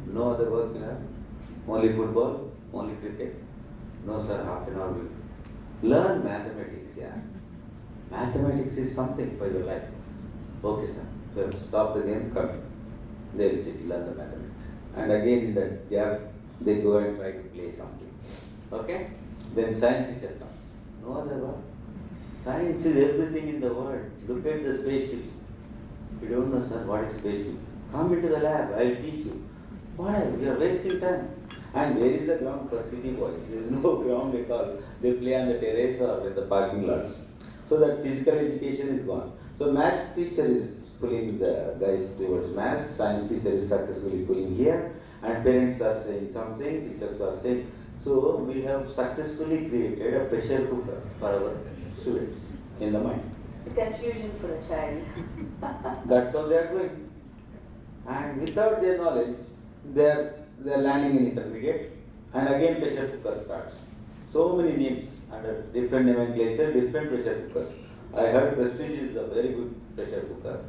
Speaker 5: No other work, only football, only cricket. No sir, half an hour. Learn mathematics, yeah. Mathematics is something for your life. Okay sir, so stop the game, come here. They will sit, learn the mathematics. And again in that gap, they go and try to play something. Okay? Then science teacher comes. No other work. Science is everything in the world. Look at the spaceships. You don't know, sir, what is wasting? Come into the lab, I will teach you. Why? We are wasting time. And where is the ground for city boys? There is no ground at all. They play on the terrace or in the parking lots. So that physical education is gone. So maths teacher is pulling the guys towards maths, science teacher is successfully pulling here, and parents are saying something, teachers are saying. So we have successfully created a pressure cooker for our students in the mind.
Speaker 7: The confusion for a child.
Speaker 5: That's how they are doing. And without their knowledge, they are landing in intermediate, and again pressure cooker starts. So many names under different nomenclature, different pressure cookers. I heard Prestige is a very good pressure cooker.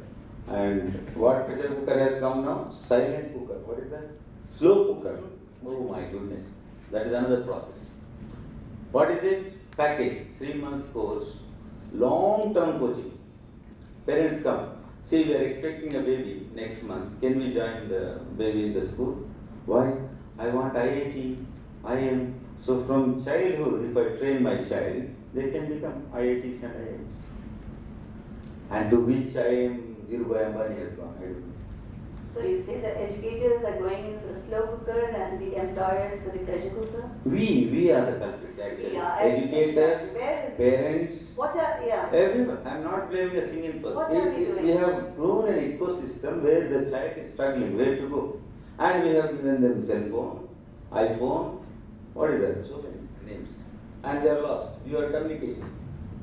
Speaker 5: And what pressure cooker has come now? Silent cooker. What is that? Slow cooker. Oh my goodness. That is another process. What is it? Package. 3 months course. Long-term coaching. Parents come. See, we are expecting a baby next month. Can we join the baby in the school? Why? I want IIT, IIM. So from childhood, if I train my child, they can become IITs and IIMs. And to which IIM Dhirubhai Ambani has gone? I don't know.
Speaker 7: So you say the educators are going in for the slow cooker and the employers for the pressure cooker?
Speaker 5: We are the culprits actually.
Speaker 7: Yeah,
Speaker 5: educators,
Speaker 7: where is
Speaker 5: parents,
Speaker 7: what are, yeah.
Speaker 5: everyone. I am not blaming a single person.
Speaker 7: What are we doing?
Speaker 5: We have grown an ecosystem where the child is struggling, where to go. And we have given them cell phone, iPhone, what is that? So many names. And they are lost. Your communication.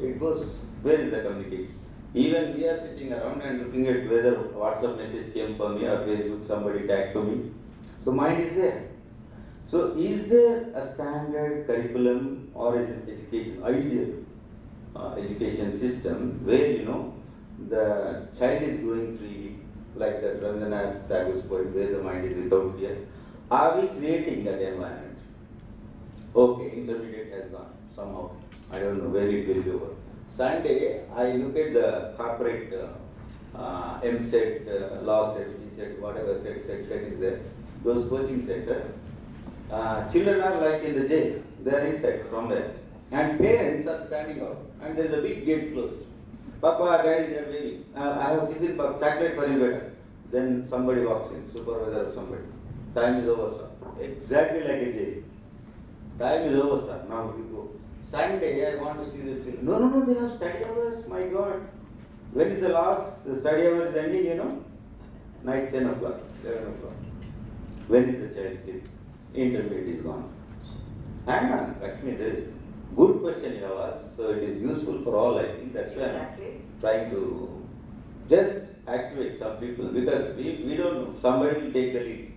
Speaker 5: It goes, where is the communication? Even we are sitting around and looking at whether WhatsApp message came for me or Facebook somebody tagged to me. So mind is there. So is there a standard curriculum or an education, ideal education system where the child is growing freely, like that Rabindranath Tagore's poem, where the mind is without fear? Are we creating that environment? Okay, intermediate has gone somehow. I don't know where it will be over. Sunday, I look at the corporate MSET, law set, set, whatever set is there, those coaching centers. Children are like in the jail, they are inside from there. And parents are standing out, and there is a big gate closed. Papa, Daddy, they are waiting. I have tiffin chocolate for you, better. Then somebody walks in, supervisor or somebody. Time is over, sir. Exactly like a jail. Time is over, sir. Now we go. Sunday, I want to see the children. No, they have study hours, my God. When is the last study hour is ending, Night 10 o'clock, 11 o'clock. When is the child sleep? Intermediate is gone. Hang on, Lakshmi, there is good question you have asked, so it is useful for all, I think. That's why I'm trying to just activate some people, because we don't know. Somebody will take the lead.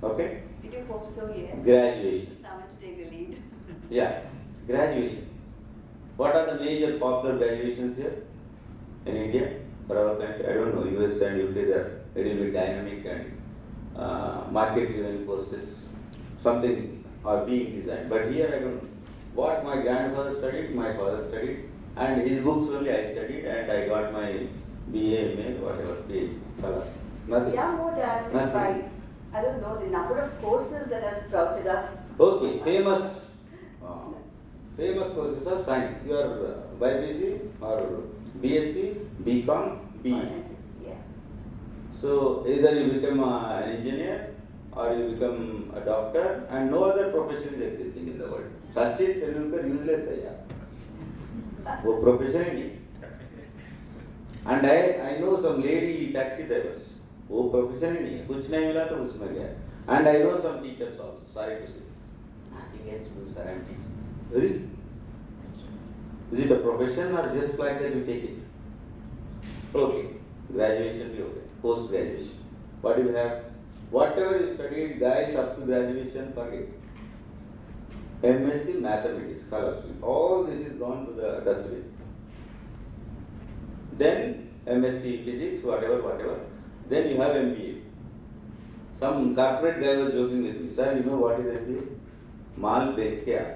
Speaker 5: Okay?
Speaker 7: Did you hope so? Yes.
Speaker 5: Graduation.
Speaker 7: Someone to take the lead.
Speaker 5: Yeah. Graduation. What are the major popular graduations here in India? For our country, I don't know, US and UK, they are a little bit dynamic and market-driven courses, something are being designed. But here I don't know. What my grandfather studied, my father studied, and his books only I studied, and I got my BA, MA, whatever, PhD, nothing.
Speaker 7: Yeah, more dynamic by, I don't know, the number of courses that have sprouted up.
Speaker 5: Okay, famous courses are science. You are BSc or BSc, BCom, BE.
Speaker 7: Yeah.
Speaker 5: So either you become an engineer or you become a doctor, and no other profession is existing in the world. Sachin Tendulkar useless hai. वो profession ही नहीं. And I know some lady taxi drivers. वो profession ही नहीं है. कुछ नहीं मिला तो उसमें गया. And I know some teachers also. Sorry to say. Nothing else to do, sir. I'm teaching. Really? Is it a profession or just like that you take it? Okay. Graduation be okay. Post graduation. What do you have? Whatever you studied, guys, up to graduation, forget. MSc Mathematics, philosophy. All this is gone to the dustbin. Then MSc Physics, whatever. Then you have MBA. Some corporate guy was joking with me. Sir, you know what is MBA? Mal bech ke aap.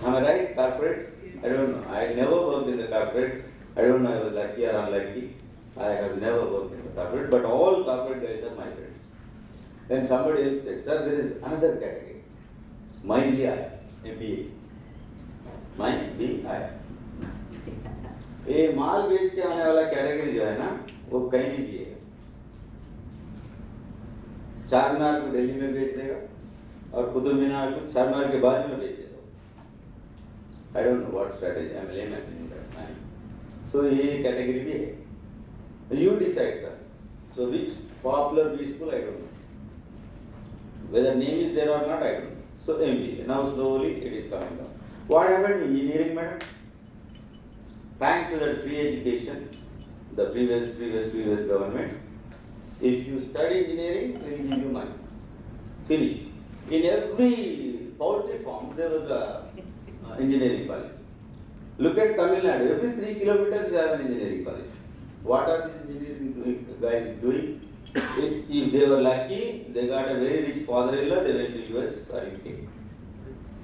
Speaker 5: Am I right? Corporates? I don't know. I never worked in the corporate. I don't know I was lucky or unlucky. I have never worked in the corporate, but all corporate guys are my friends. Then somebody else said, sir, there is another category. My BI, MBA. My BI. ये माल बेच के आने वाला category जो है ना, वो कहीं नहीं जिएगा। चारमीनार को दिल्ली में बेच देगा और कुतुब मीनार को चारमीनार के बाजू में बेच देगा। I don't know what strategy, I'm layman in that time. So ये कैटेगरी भी है. You decide, sir. So which popular, peaceful, I don't know. Whether name is there or not, I don't know. So MBA. Now slowly it is coming down. What happened in engineering, madam? Thanks to that free education, the previous government, if you study engineering, they will give you money. Finish. In every poultry farm, there was a engineering college. Look at Tamil Nadu. Every 3 kilometers, you have an engineering college. What are these engineering guys doing? If they were lucky, they got a very rich father-in-law, they went to US or UK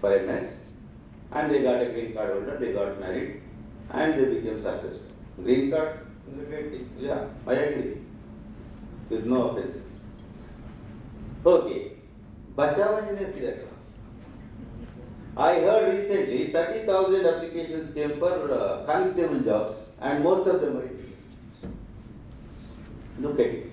Speaker 5: for MS, and they got a green card holder, they got married, and they became successful. Green card is a great thing. Yeah, I agree. With no offenses. Okay. Bachao engineer kidhar gaya? I heard recently 30,000 applications came for constable jobs, and most of them are Indians. Look at it.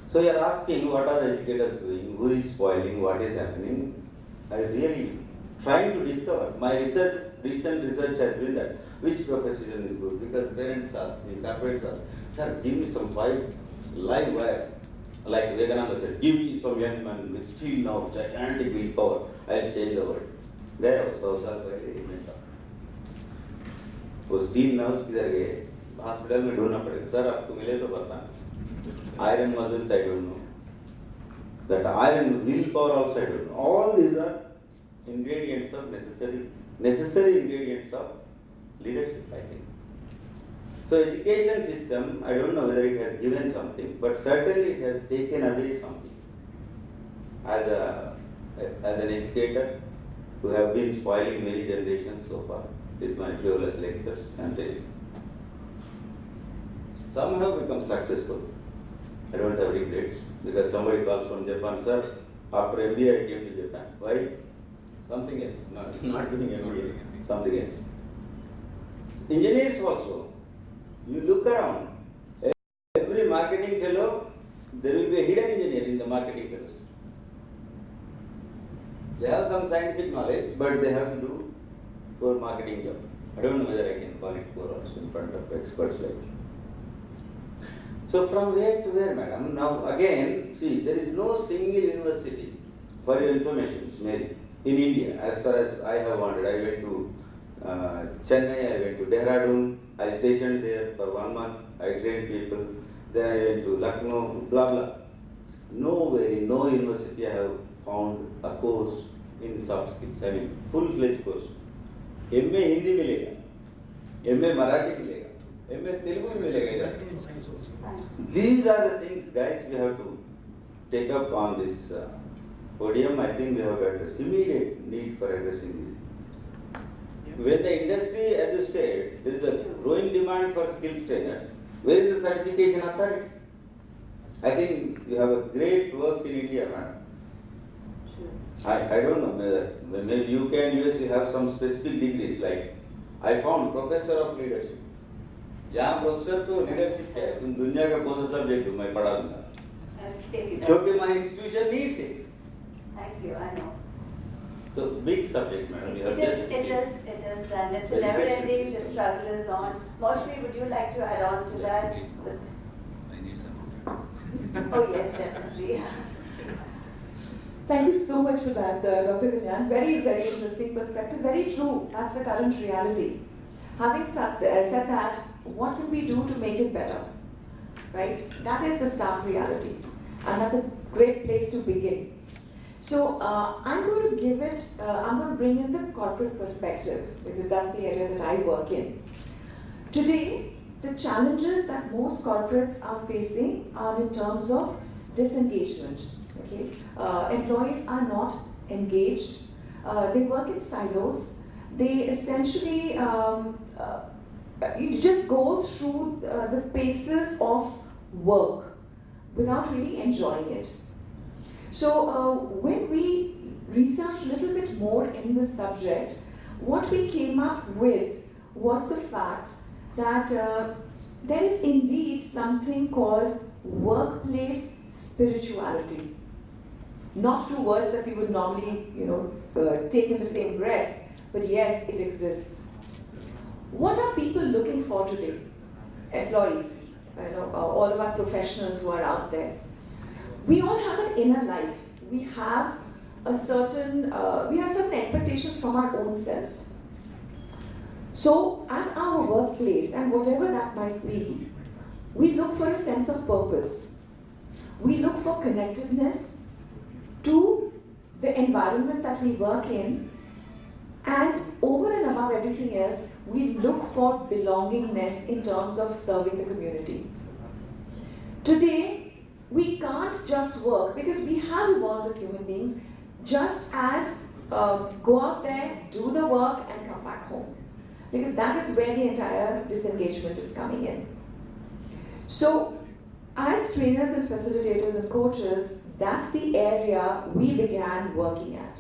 Speaker 5: So you are asking what are the educators doing, who is spoiling, what is happening. I really trying to discover. My recent research has been that which profession is good, because parents ask me, corporates ask, sir, give me some 5 live wire. Like Vivekananda said, give me some young man with steel now, gigantic willpower, I'll change the world. गए 100 साल पहले event था, वो steel nerves किधर गए, hospital में ढूंढना पड़ेगा, सर आपको मिले तो बताना, iron muscles I don't know, that iron willpower also I don't know. All these are ingredients of necessary ingredients of leadership, I think. So education system, I don't know whether it has given something, but certainly it has taken away something. As an educator who have been spoiling many generations so far with my frivolous lectures and telling. Some have become successful. I don't have regrets, because somebody calls from Japan, sir, after MBA I came to Japan. Why? Something else, not doing MBA, something else. Engineers also, you look around, every marketing fellow, there will be a hidden engineer in the marketing fellows. They have some scientific knowledge, but they have to do poor marketing job. I don't know whether I can call it poor also in front of experts like you. So from where to where, madam? Now again, see, there is no single university, for your information, Mary, in India, as far as I have wandered. I went to Chennai, I went to Dehradun, I stationed there for 1 month, I trained people, then I went to Lucknow, blah blah. Nowhere, in no university I have found a course in soft skills, I mean full-fledged course. MA Hindi milega, MA Marathi milega, MA Telugu milega. These are the things, guys, we have to take up on this podium. I think we have got this immediate need for addressing this. When the industry, as you said, there is a growing demand for skills trainers, where is the certification authority? I think you have a great work in India, madam. I don't know whether, maybe UK and US you have some specific degrees, like I found professor of leadership. यहाँ professor तो leadership क्या है, तुम दुनिया का कौन सा subject मैं पढ़ा दूंगा, क्योंकि my institution needs it.
Speaker 7: Thank you, I know.
Speaker 5: So big subject, madam.
Speaker 7: It is, and it's a never-ending struggle is on. Moshmi, would you like to add on to that?
Speaker 5: I need some.
Speaker 7: Oh yes, definitely.
Speaker 3: Thank you so much for that, Dr. Kalyan. Very, very interesting perspective. Very true. That's the current reality. Having said that, what can we do to make it better? Right? That is the stark reality. And that's a great place to begin. So I'm going to bring in the corporate perspective, because that's the area that I work in. Today, the challenges that most corporates are facing are in terms of disengagement. Okay? Employees are not engaged. They work in silos. They essentially you just go through the paces of work without really enjoying it. So when we researched a little bit more in this subject, what we came up with was the fact that there is indeed something called workplace spirituality. Not two words that we would normally, take in the same breath, but yes, it exists. What are people looking for today? Employees, all of us professionals who are out there. We all have an inner life. We have certain expectations from our own self. So at our workplace, and whatever that might be, we look for a sense of purpose. We look for connectedness to the environment that we work in, and over and above everything else, we look for belongingness in terms of serving the community. Today, we can't just work, because we have evolved as human beings, just as go out there, do the work, and come back home. Because that is where the entire disengagement is coming in. So, as trainers and facilitators and coaches, that's the area we began working at.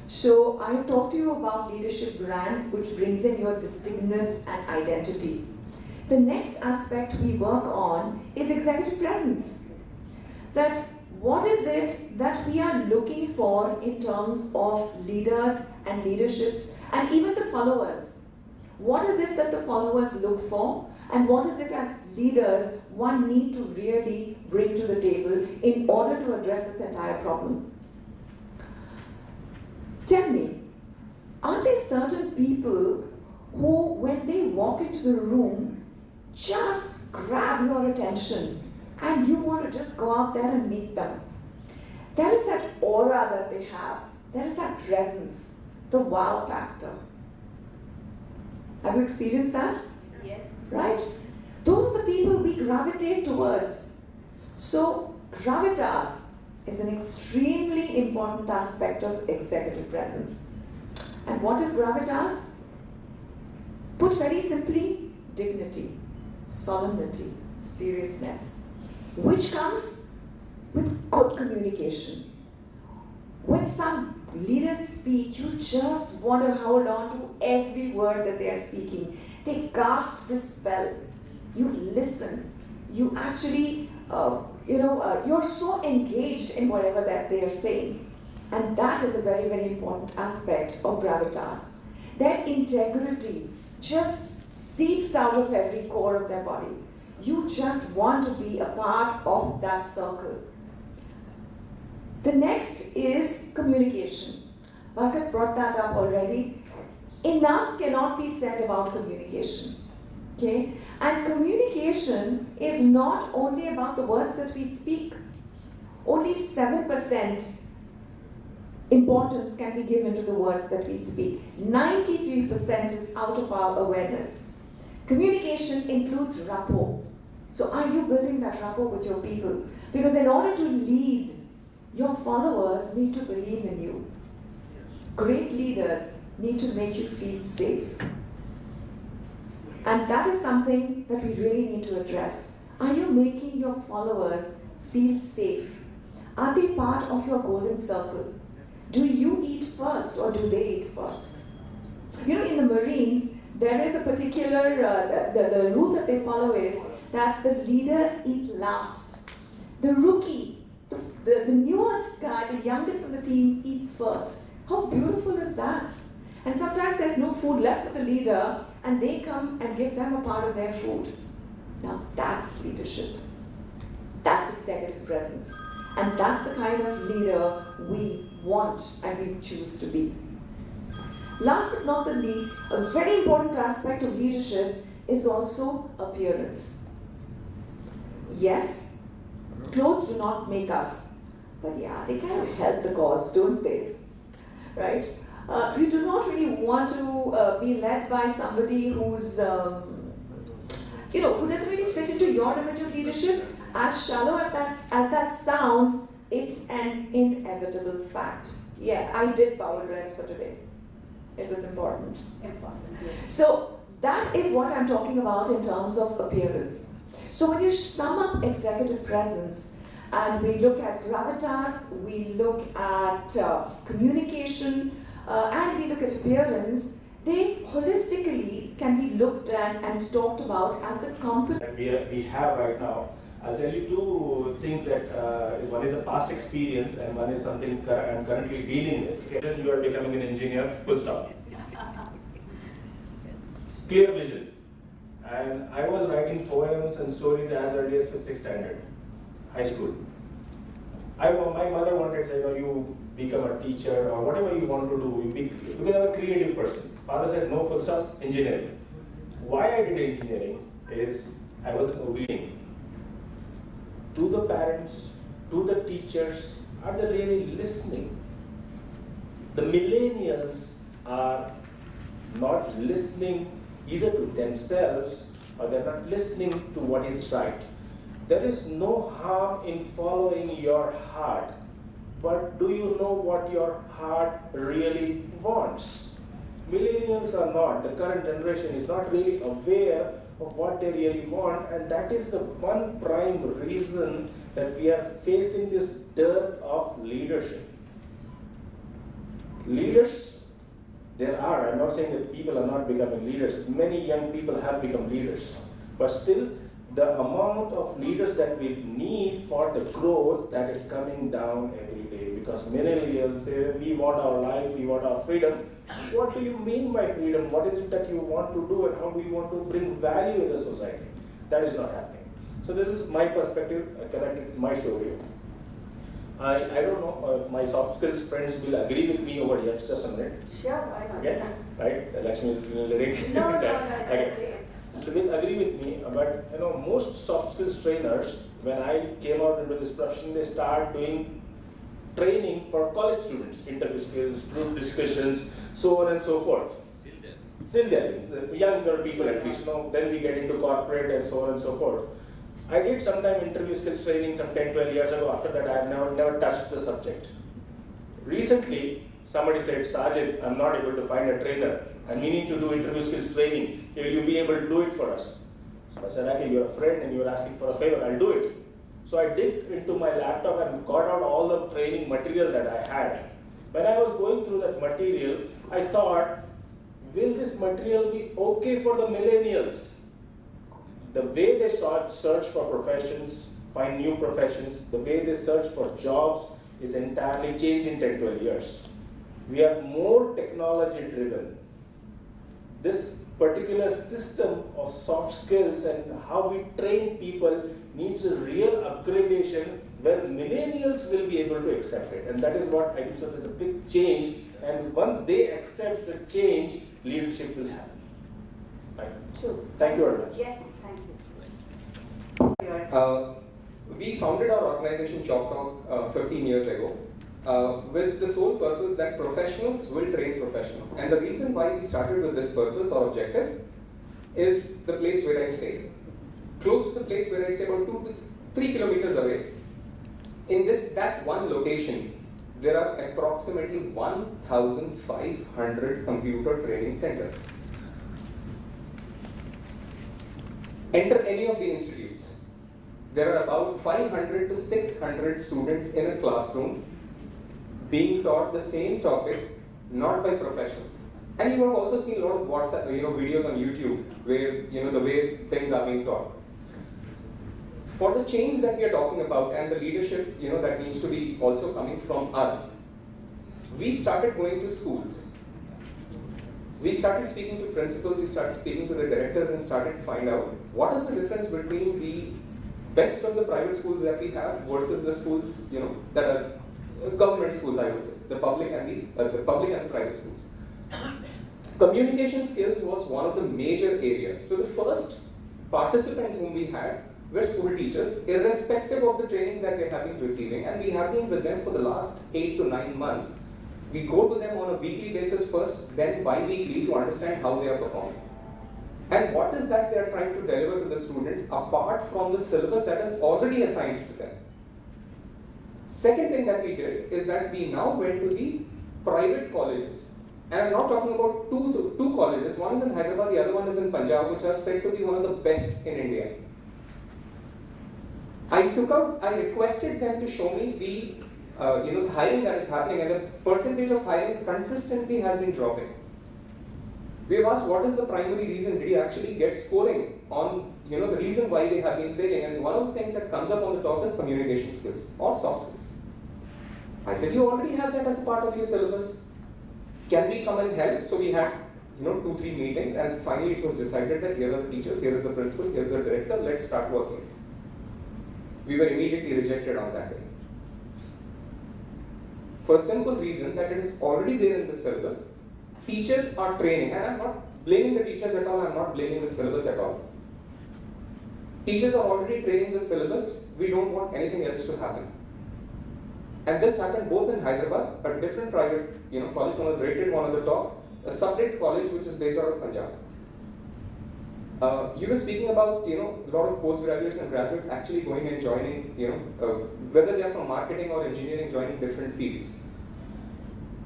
Speaker 3: So, I talked to you about leadership brand, which brings in your distinctness and identity. The next aspect we work on is executive presence. That what is it that we are looking for in terms of leaders and leadership, and even the followers? What is it that the followers look for, and what is it as leaders one need to really bring to the table in order to address this entire problem? Tell me, are there certain people who, when they walk into the room, just grab your attention and you want to just go out there and meet them? There is that aura that they have. There is that presence, the wow factor. Have you experienced that?
Speaker 7: Yes.
Speaker 3: Right? Those are the people we gravitate towards. So, gravitas is an extremely important aspect of executive presence. And what is gravitas? Put very simply, dignity, solemnity, seriousness, which comes with good communication. When some leaders speak, you just want to hold on to every word that they are speaking. They cast this spell. You listen. You actually, you're so engaged in whatever that they are saying. And that is a very, very important aspect of gravitas. Their integrity just seeps out of every core of their body. You just want to be a part of that circle. The next is communication. Bhagat brought that up already. Enough cannot be said about communication. Okay? And communication is not only about the words that we speak. Only 7% importance can be given to the words that we speak. 93% is out of our awareness. Communication includes rapport. So are you building that rapport with your people? Because in order to lead, your followers need to believe in you. Great leaders need to make you feel safe. And that is something that we really need to address. Are you making your followers feel safe? Are they part of your golden circle? Do you eat first or do they eat first? In the Marines, there is a particular, the rule that they follow is that the leaders eat last. The rookie, the newest guy, the youngest of the team eats first. How beautiful is that? And sometimes there's no food left for the leader and they come and give them a part of their food. Now that's leadership. That's executive presence. And that's the kind of leader we want and we choose to be. Last but not the least, a very important aspect of leadership is also appearance. Yes, clothes do not make us, but yeah, they kind of help the cause, don't they? Right? You do not really want to be led by somebody who's, who doesn't really fit into your image of leadership. As shallow as that sounds, it's an inevitable fact. Yeah, I did power dress for today. It was important.
Speaker 7: Yes.
Speaker 3: So that is what I'm talking about in terms of appearance. So when you sum up executive presence, and we look at gravitas, we look at communication, and we look at appearance, they holistically can be looked at and talked about as the company
Speaker 9: that we have right now. I'll tell you two things that one is a past experience and one is something I'm currently dealing with. Okay. You are becoming an engineer, full stop. Clear vision. And I was writing poems and stories as early as 5th, 6th standard, high school. My mother wanted to say, you become a teacher or whatever you want to do, you become a creative person. Father said, no, full stop, engineering. Why I did engineering is I was obedient. To the parents, to the teachers, are they really listening? The millennials are not listening either to themselves or they're not listening to what is right. There is no harm in following your heart, but do you know what your heart really wants? Millennials are not, the current generation is not really aware of what they really want, and that is the one prime reason that we are facing this dearth of leadership. Leaders, there are, I'm not saying that people are not becoming leaders, many young people have become leaders, but still the amount of leaders that we need for the growth that is coming down every day, because millennials say, we want our life, we want our freedom. What do you mean by freedom? What is it that you want to do and how do you want to bring value in the society? That is not happening. So this is my perspective connected to my story. I don't know if my soft skills friends will agree with me over here. Just a minute.
Speaker 7: Sure, why not?
Speaker 9: Yeah, right? Lakshmi is letting.
Speaker 7: No, it's okay.
Speaker 9: Will agree with me, but most soft skills trainers, when I came out into this profession, they start doing training for college students, interview skills, group discussions, so on and so forth. Still there, the younger people at least. Then we get into corporate and so on and so forth. I did sometime interview skills training some 10, 12 years ago. After that, I have never touched the subject. Recently, somebody said, Sajid, I'm not able to find a trainer. I'm meaning to do interview skills training. Will you be able to do it for us? So I said, okay, you're a friend and you're asking for a favor, I'll do it. So I dipped into my laptop and got out all the training material that I had. When I was going through that material, I thought, will this material be okay for the millennials? The way they search for professions, find new professions, the way they search for jobs is entirely changed in 10, 12 years. We are more technology driven. This particular system of soft skills and how we train people needs a real upgradation where millennials will be able to accept it. And that is what I think so there's a big change. And once they accept the change, leadership will happen. Right.
Speaker 7: Sure.
Speaker 9: Thank you very much.
Speaker 7: Yes, thank you. Yours.
Speaker 4: We founded our organization Chalk Talk 15 years ago with the sole purpose that professionals will train professionals. And the reason why we started with this purpose or objective is the place where I stay. Close to the place where I stay, about 2 to 3 kilometers away. In just that one location, there are approximately 1,500 computer training centers. Enter any of the institutes. There are about 500 to 600 students in a classroom being taught the same topic, not by professionals. And you have also seen a lot of WhatsApp, videos on YouTube where, the way things are being taught. For the change that we are talking about and the leadership, that needs to be also coming from us, we started going to schools. We started speaking to principals, we started speaking to the directors and started to find out what is the difference between the best of the private schools that we have versus the schools, that are government schools, I would say, the public and the private schools. Communication skills was one of the major areas. So the first participants whom we had were school teachers, irrespective of the trainings that they have been receiving, and we have been with them for the last 8 to 9 months. We go to them on a weekly basis first, then bi-weekly to understand how they are performing. And what is that they are trying to deliver to the students apart from the syllabus that is already assigned to them. Second thing that we did is that we now went to the private colleges. And I'm not talking about two colleges. One is in Hyderabad, the other one is in Punjab, which are said to be one of the best in India. I requested them to show me the hiring that is happening, and the percentage of hiring consistently has been dropping. We have asked what is the primary reason, did you actually get scoring on the reason why they have been failing, and one of the things that comes up on the top is communication skills or soft skills. I said, you already have that as a part of your syllabus. Can we come and help? So we had 2-3 meetings, and finally it was decided that here are the teachers, here is the principal, here is the director, let's start working. We were immediately rejected on that day. For a simple reason that it is already there in the syllabus. Teachers are training, and I'm not blaming the teachers at all, I'm not blaming the syllabus at all. Teachers are already training the syllabus, we don't want anything else to happen. And this happened both in Hyderabad, a different private college, one of the rated one of the top, a separate college which is based out of Punjab. You were speaking about a lot of postgraduates and graduates actually going and joining, whether they are from marketing or engineering, joining different fields.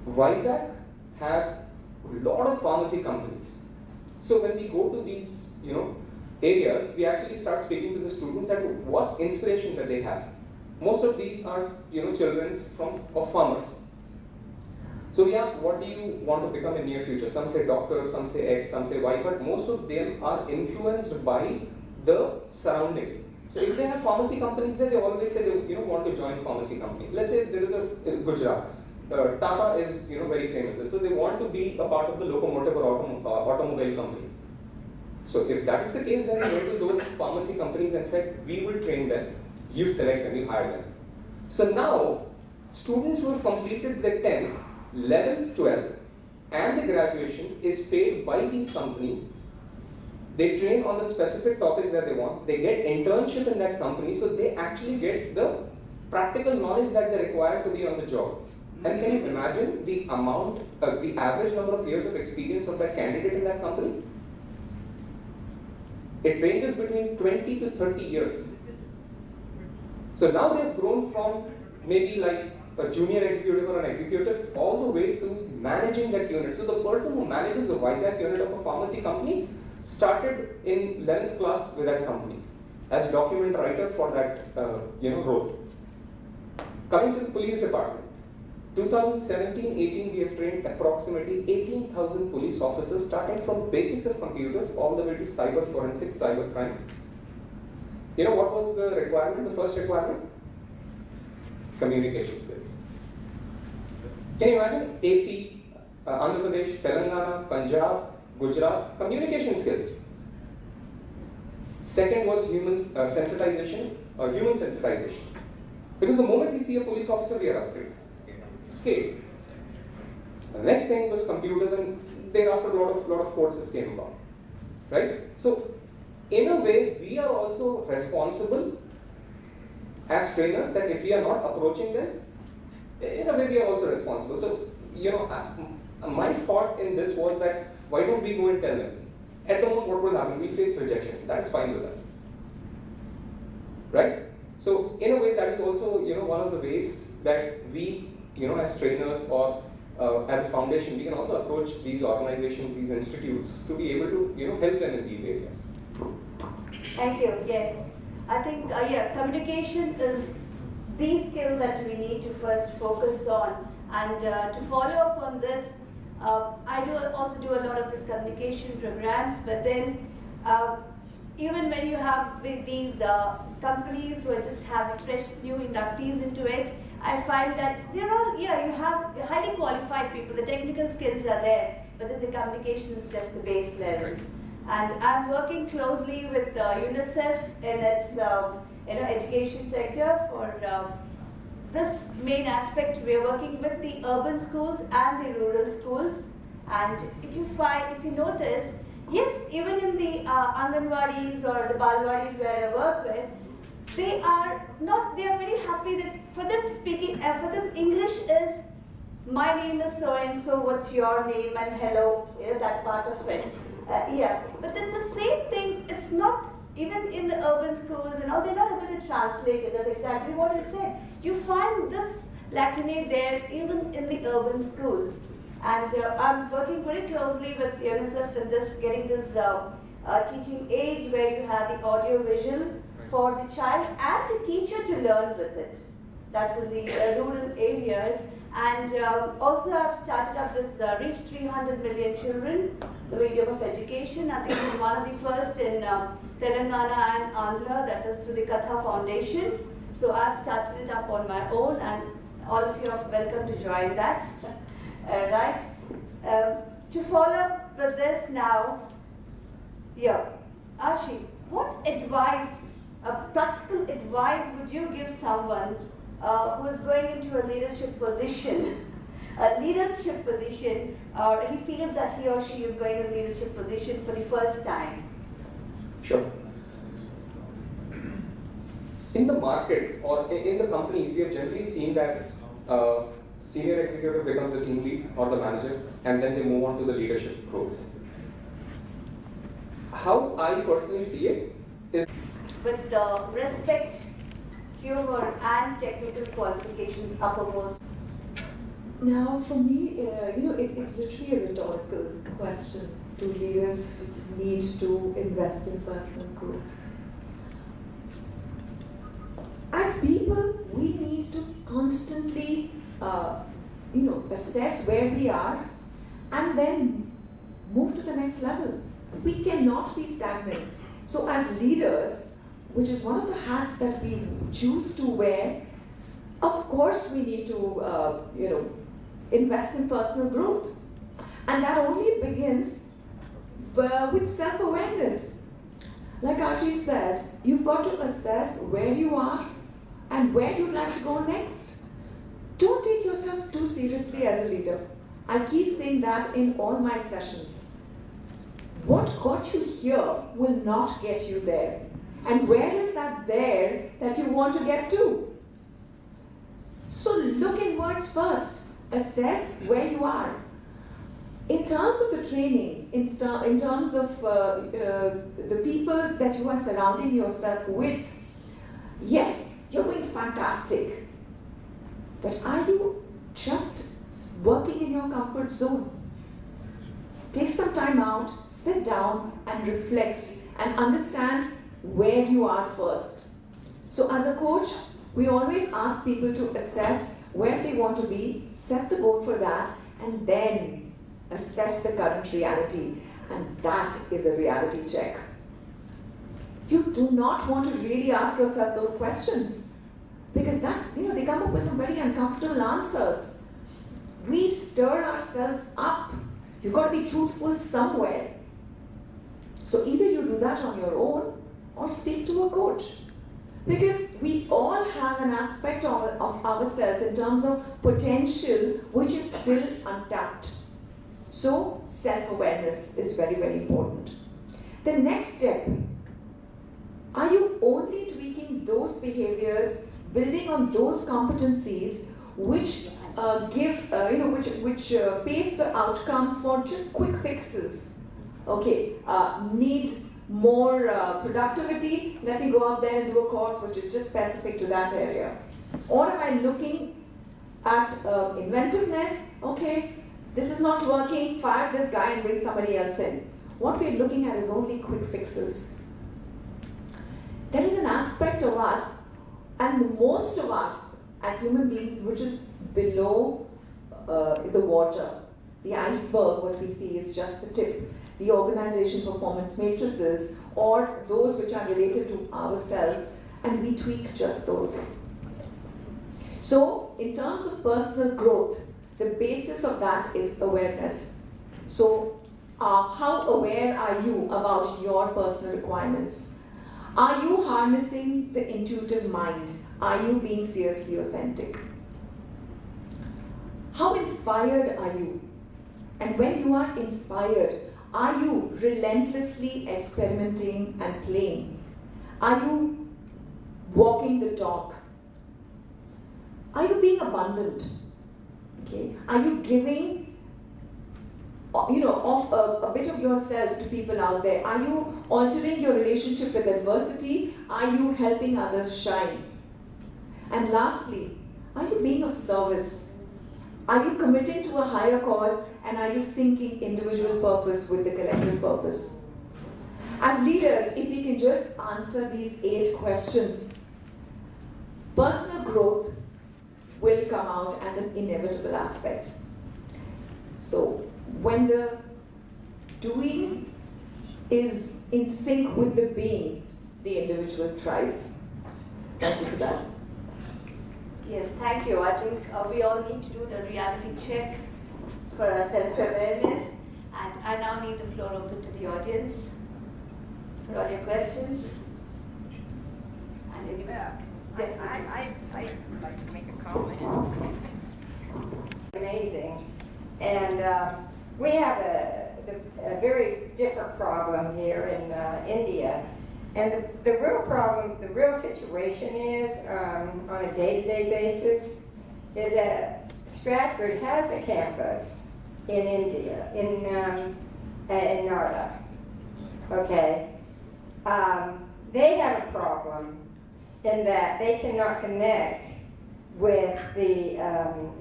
Speaker 4: Vizag has a lot of pharmacy companies. So when we go to these areas, we actually start speaking to the students at what inspiration that they have. Most of these are children of farmers. So we asked, what do you want to become in near future? Some say doctor, some say X, some say Y, but most of them are influenced by the surrounding. So if they have pharmacy companies there, they always say they want to join pharmacy company. Let's say there is a Gujarat. Tata is very famous, so they want to be a part of the locomotive or automobile company. So if that is the case, then we went to those pharmacy companies and said, we will train them, you select them, you hire them. So now, students who have completed their 10th, 11th, 12th, and the graduation is paid by these companies. They train on the specific topics that they want, they get internship in that company, so they actually get the practical knowledge that they require to be on the job. And can you imagine the amount, the average number of years of experience of that candidate in that company? It ranges between 20 to 30 years. So now they've grown from maybe like a junior executive or an executive all the way to managing that unit. So the person who manages the Vizag unit of a pharmacy company started in 11th class with that company as document writer for that role. Coming to the police department, 2017-18 we have trained approximately 18,000 police officers, starting from basics of computers all the way to cyber forensics, cyber crime. You know what was the requirement, the first requirement? Communication skills. Can you imagine AP, Andhra Pradesh, Telangana, Punjab, Gujarat, communication skills. Second was human sensitization. Because the moment we see a police officer, we are afraid. Scared. The next thing was computers, and thereafter a lot of courses came about. Right? So, in a way, we are also responsible as trainers that if we are not approaching them, in a way we are also responsible. So, my thought in this was that why don't we go and tell them? At the most, what will happen? We face rejection. That is fine with us. Right? So, in a way, that is also one of the ways that we as trainers or as a foundation, we can also approach these organizations, these institutes to be able to help them in these areas.
Speaker 7: Thank you. Yes, I think communication is the skill that we need to first focus on, and to follow up on this, I also do a lot of these communication programs, but then even when you have these companies who just have fresh new inductees into it, I find that they're all, you have highly qualified people, the technical skills are there, but then the communication is just the base level. And I'm working closely with UNICEF in its education sector for this main aspect. We're working with the urban schools and the rural schools. And if you notice, yes, even in the Anganwadis or the Balwadis where I work with, they are very happy that for them English is, my name is so and so, what's your name, and hello, that part of it. But then the same thing, it's not, even in the urban schools and all, they're not able to translate it. That's exactly what you said. You find this lacunae there even in the urban schools. And I'm working very closely with UNICEF in this, getting this teaching aids where you have the audio visual for the child and the teacher to learn with it. That's in the rural areas. And also I've started up this Reach 300 Million Children, the medium of education. I think it's one of the first in Telangana and Andhra, that is through the Katha Foundation. So I've started it up on my own, and all of you are welcome to join that. Right? To follow up with this now, Archie, what advice, practical advice would you give someone who is going into a leadership position, or he feels that he or she is going in a leadership position for the first time?
Speaker 4: Sure. In the market or in the companies, we have generally seen that senior executive becomes the team lead or the manager, and then they move on to the leadership roles. How I personally see it is
Speaker 7: with respect, humor, and technical qualifications uppermost.
Speaker 3: Now, for me, it's literally a rhetorical question. Do leaders need to invest in personal growth? As people, we need to constantly, assess where we are and then move to the next level. We cannot be stagnant. So as leaders, which is one of the hats that we choose to wear, of course we need to, invest in personal growth. And that only begins with self-awareness. Like Archie said, you've got to assess where you are and where you'd like to go next. Don't take yourself too seriously as a leader. I keep saying that in all my sessions. What got you here will not get you there. And where is that there that you want to get to? So look inwards first. Assess where you are. In terms of the trainings, in terms of the people that you are surrounding yourself with, yes, you're doing fantastic. But are you just working in your comfort zone? Take some time out, sit down and reflect and understand where you are first. So as a coach, we always ask people to assess where they want to be, set the goal for that, and then assess the current reality. And that is a reality check. You do not want to really ask yourself those questions, because that, they come up with some very uncomfortable answers. We stir ourselves up. You've got to be truthful somewhere. So either you do that on your own or speak to a coach. Because we all have an aspect of ourselves in terms of potential which is still untapped. So self-awareness is very, very important. The next step, are you only tweaking those behaviors, building on those competencies which pave the outcome for just quick fixes? Okay, need more productivity, let me go out there and do a course which is just specific to that area. Or am I looking at inventiveness? Okay, this is not working, fire this guy and bring somebody else in. What we're looking at is only quick fixes. There is an aspect of us, and most of us as human beings, which is below the water. The iceberg, what we see, is just the tip. The organization performance matrices, or those which are related to ourselves, and we tweak just those. So, in terms of personal growth, the basis of that is awareness. So, how aware are you about your personal requirements? Are you harnessing the intuitive mind? Are you being fiercely authentic? How inspired are you? And when you are inspired, are you relentlessly experimenting and playing? Are you walking the talk? Are you being abundant? Okay. Are you giving, of a bit of yourself to people out there? Are you altering your relationship with adversity? Are you helping others shine? And lastly, are you being of service? Are you committing to a higher cause, and are you syncing individual purpose with the collective purpose? As leaders, if we can just answer these 8 questions, personal growth will come out as an inevitable aspect. So when the doing is in sync with the being, the individual thrives. Thank you for that.
Speaker 7: Yes, thank you. I think we all need to do the reality check for our self-awareness. And I now need the floor open to the audience for all your questions. And anyway,
Speaker 10: I'd like to make a comment. Amazing. And we have a very different problem here in India. And the real problem, the real situation is, on a day-to-day basis, is that Stratford has a campus in India, in Narda. Okay. They have a problem in that they cannot connect with the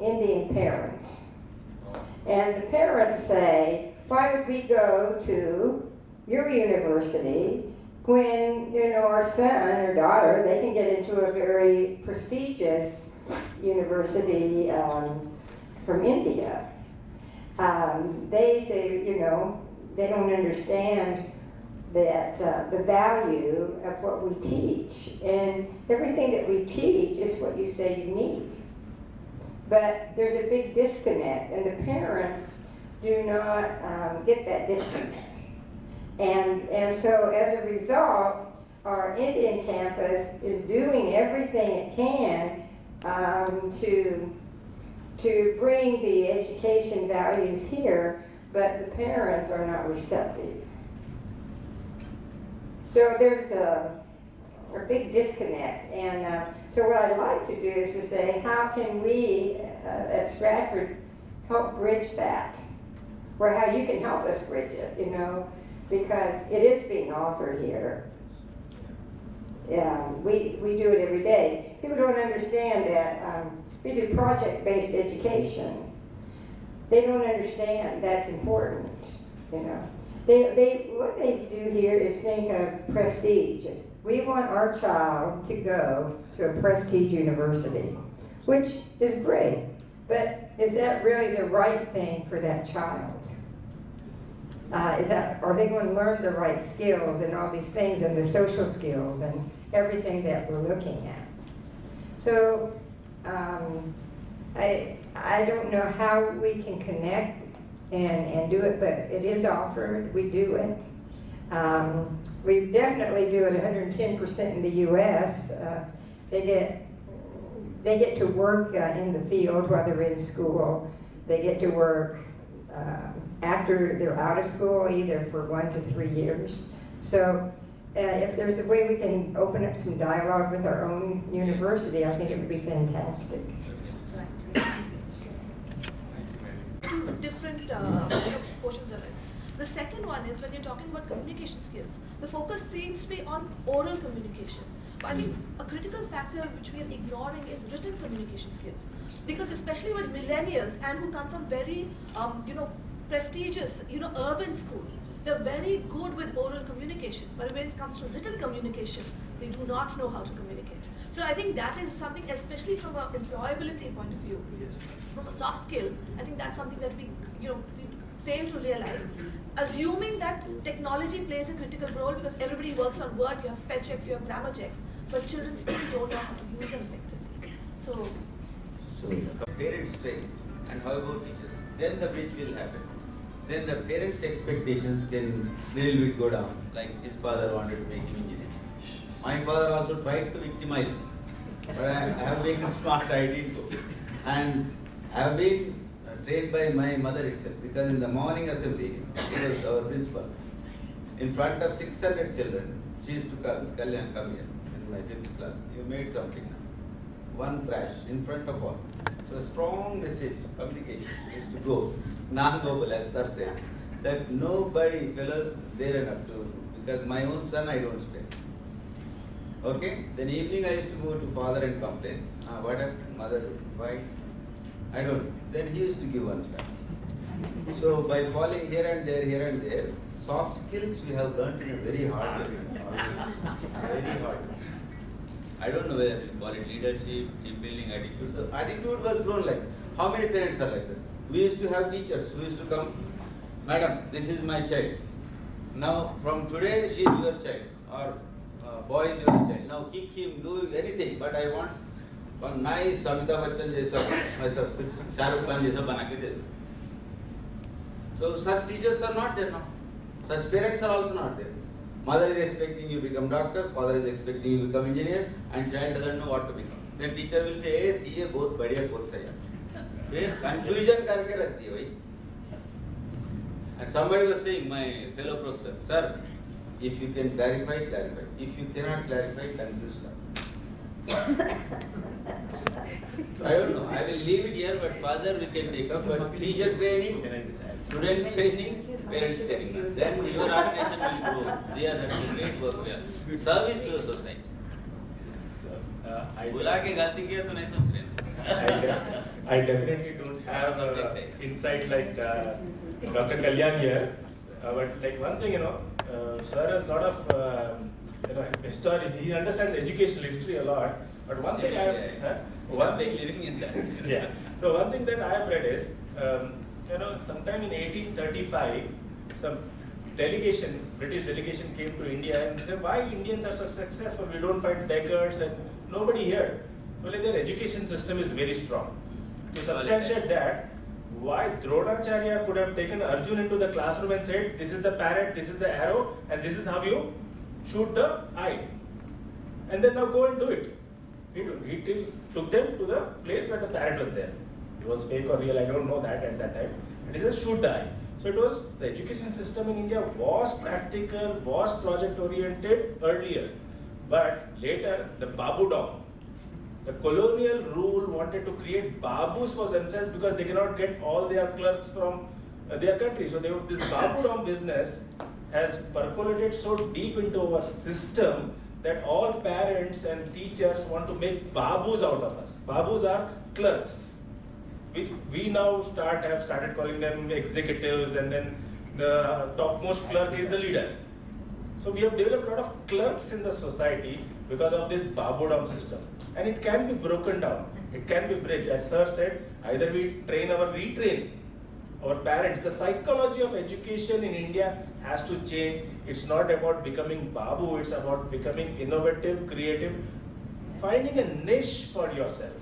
Speaker 10: Indian parents. And the parents say, why would we go to your university when, you know, our son or daughter, they can get into a very prestigious university from India. They say, you know, they don't understand that the value of what we teach. And everything that we teach is what you say you need. But there's a big disconnect, and the parents do not get that disconnect. And so as a result, our Indian campus is doing everything it can to bring the education values here, but the parents are not receptive. So there's a big disconnect. And so what I'd like to do is to say, how can we at Stratford help bridge that? Or how you can help us bridge it, you know, because it is being offered here. Yeah, we do it every day. People don't understand that we do project-based education. They don't understand that's important, you know. What they do here is think of prestige. We want our child to go to a prestige university, which is great, but is that really the right thing for that child? Are they going to learn the right skills and all these things and the social skills and everything that we're looking at? So I don't know how we can connect and do it, but it is offered. We do it. We definitely do it 110% in the U.S. They get to work in the field while they're in school. They get to work after they're out of school, either for 1 to 3 years. So if there's a way we can open up some dialogue with our own university, I think it would be fantastic.
Speaker 11: Two different portions of it. The second one is when you're talking about communication skills, the focus seems to be on oral communication. But I think a critical factor which we are ignoring is written communication skills. Because especially with millennials and who come from very, prestigious, urban schools, they're very good with oral communication. But when it comes to written communication, they do not know how to communicate. So I think that is something, especially from an employability point of view, from a soft skill, I think that's something that we fail to realize. Assuming that technology plays a critical role because everybody works on Word, you have spell checks, you have grammar checks, but children still don't know how to use them effectively. So
Speaker 5: parents train, and how about teachers? Then the bridge will happen. Then the parents' expectations can little bit go down. Like his father wanted to make him engineer. My father also tried to victimize me, but I have been smart, I didn't go. And I have been trained by my mother itself, because in the morning assembly, she was our principal. In front of 600 children, she used to call, Kalyan, come here, in my 5th class. You made something now. One crash in front of all. So a strong message, communication is to go, non-verbal, as sir said, that nobody, fellows, there enough to, because my own son I don't spend. Okay? Then evening I used to go to father and complain. What happened? Mother, why? I don't know. Then he used to give one smack. So by falling here and there, soft skills we have learned in a very hard way. Very hard. I don't know whether you call it leadership, team building, attitude. So attitude was grown like, how many parents are like that? We used to have teachers who used to come, madam, this is my child. Now from today she is your child, or boy is your child. Now kick him, do anything, but I want one nice Amitabh Bachchan jaisa, Shah Rukh Khan jaisa bana ke de do. So such teachers are not there now. Such parents are also not there. Mother is expecting you become doctor, father is expecting you become engineer, and child doesn't know what to become. Then teacher will say, hey, CA बहुत बढ़िया course है यार. Confusion करके रखती है भाई. And somebody was saying, my fellow professor, sir, if you can clarify, clarify. If you cannot clarify, confuse her. I don't know. I will leave it here, but further we can take up. But teacher training, student training, parents training. Then your organization will grow. Yeah, that's a great work here. Service to the society. बुला के गलती किया तो नहीं सोच रहे.
Speaker 9: I definitely don't have insight like Dr. Kalyan here, but like one thing, sir has a lot of history. He understands educational history a lot. But one thing one thing
Speaker 5: living in that.
Speaker 9: Yeah. So one thing that I have read is, sometime in 1835, some delegation, British delegation came to India, and said, why Indians are so successful? We don't find beggars and nobody here. Well, their education system is very strong. To substantiate that, why Dronacharya could have taken Arjun into the classroom and said, this is the parrot, this is the arrow, and this is how you shoot the eye. And then now go and do it. He took them to the place where the parrot was there. It was fake or real, I don't know that at that time. And he said, shoot the eye. So it was, the education system in India was practical, was project oriented earlier. But later, the Babu Dom, the colonial rule wanted to create babus for themselves because they cannot get all their clerks from their country. So this Babu Dom business has percolated so deep into our system that all parents and teachers want to make babus out of us. Babus are clerks, which we now have started calling them executives, and then the topmost clerk is the leader. So we have developed a lot of clerks in the society because of this Babu Dom system. And it can be broken down, it can be bridged. As sir said, either we train or retrain our parents. The psychology of education in India has to change. It's not about becoming Babu, it's about becoming innovative, creative, finding a niche for yourself.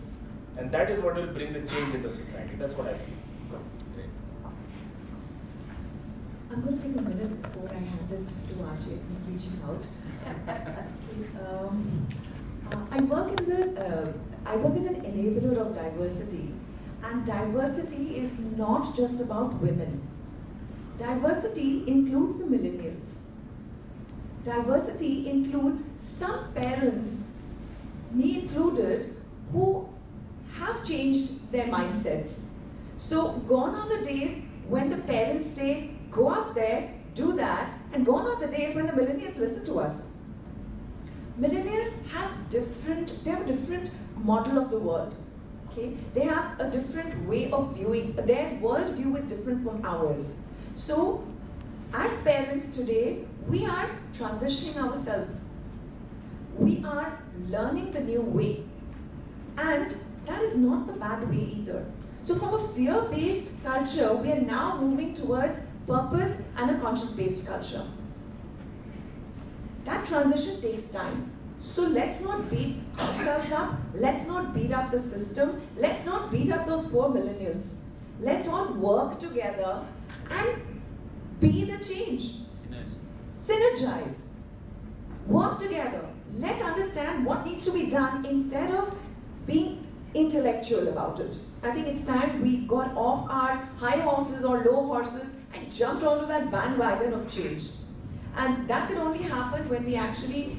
Speaker 9: And that is what will bring the change in the society. That's what I feel.
Speaker 3: I'm going to take a minute before I hand it to Ajay, who's reaching out. I work as an enabler of diversity, and diversity is not just about women. Diversity includes the millennials. Diversity includes some parents, me included, who have changed their mindsets. So gone are the days when the parents say, go out there, do that, and gone are the days when the millennials listen to us. Millennials have a different model of the world. Okay? They have a different way of viewing. Their worldview is different from ours. So, as parents today, we are transitioning ourselves. We are learning the new way. And that is not the bad way either. So from a fear-based culture, we are now moving towards purpose and a conscious-based culture. That transition takes time. So let's not beat ourselves up. Let's not beat up the system. Let's not beat up those poor millennials. Let's all work together and be the change. Synergize. Work together. Let's understand what needs to be done instead of being intellectual about it. I think it's time we got off our high horses or low horses and jumped onto that bandwagon of change. And that can only happen when we actually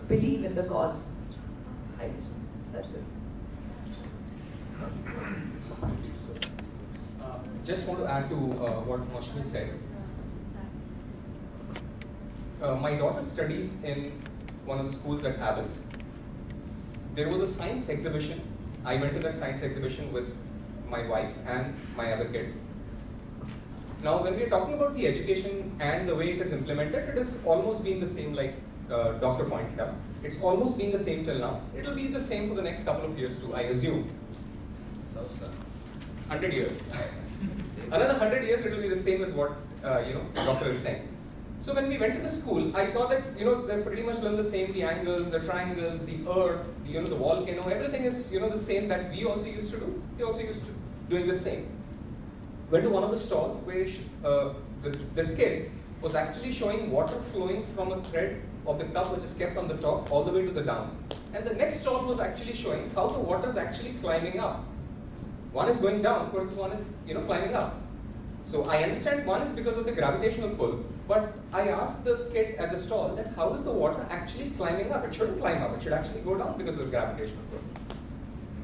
Speaker 3: believe in the cause. Right? That's it.
Speaker 4: Just want to add to what Maushmi said. My daughter studies in one of the schools at Abbots. There was a science exhibition. I went to that science exhibition with my wife and my other kid. Now, when we are talking about the education and the way it is implemented, it has almost been the same like Doctor pointed out. It's almost been the same till now. It'll be the same for the next couple of years too, I assume. 100 years. Another 100 years, it will be the same as what the doctor is saying. So when we went to the school, I saw that they pretty much learn the same, the angles, the triangles, the earth, the volcano, everything is the same that we also used to do. They also used to doing the same. Went to one of the stalls where this kid was actually showing water flowing from a thread of the cup which is kept on the top all the way to the down. And the next stall was actually showing how the water is actually climbing up. One is going down versus one is climbing up. So I understand one is because of the gravitational pull, but I asked the kid at the stall that how is the water actually climbing up? It shouldn't climb up, it should actually go down because of the gravitational pull.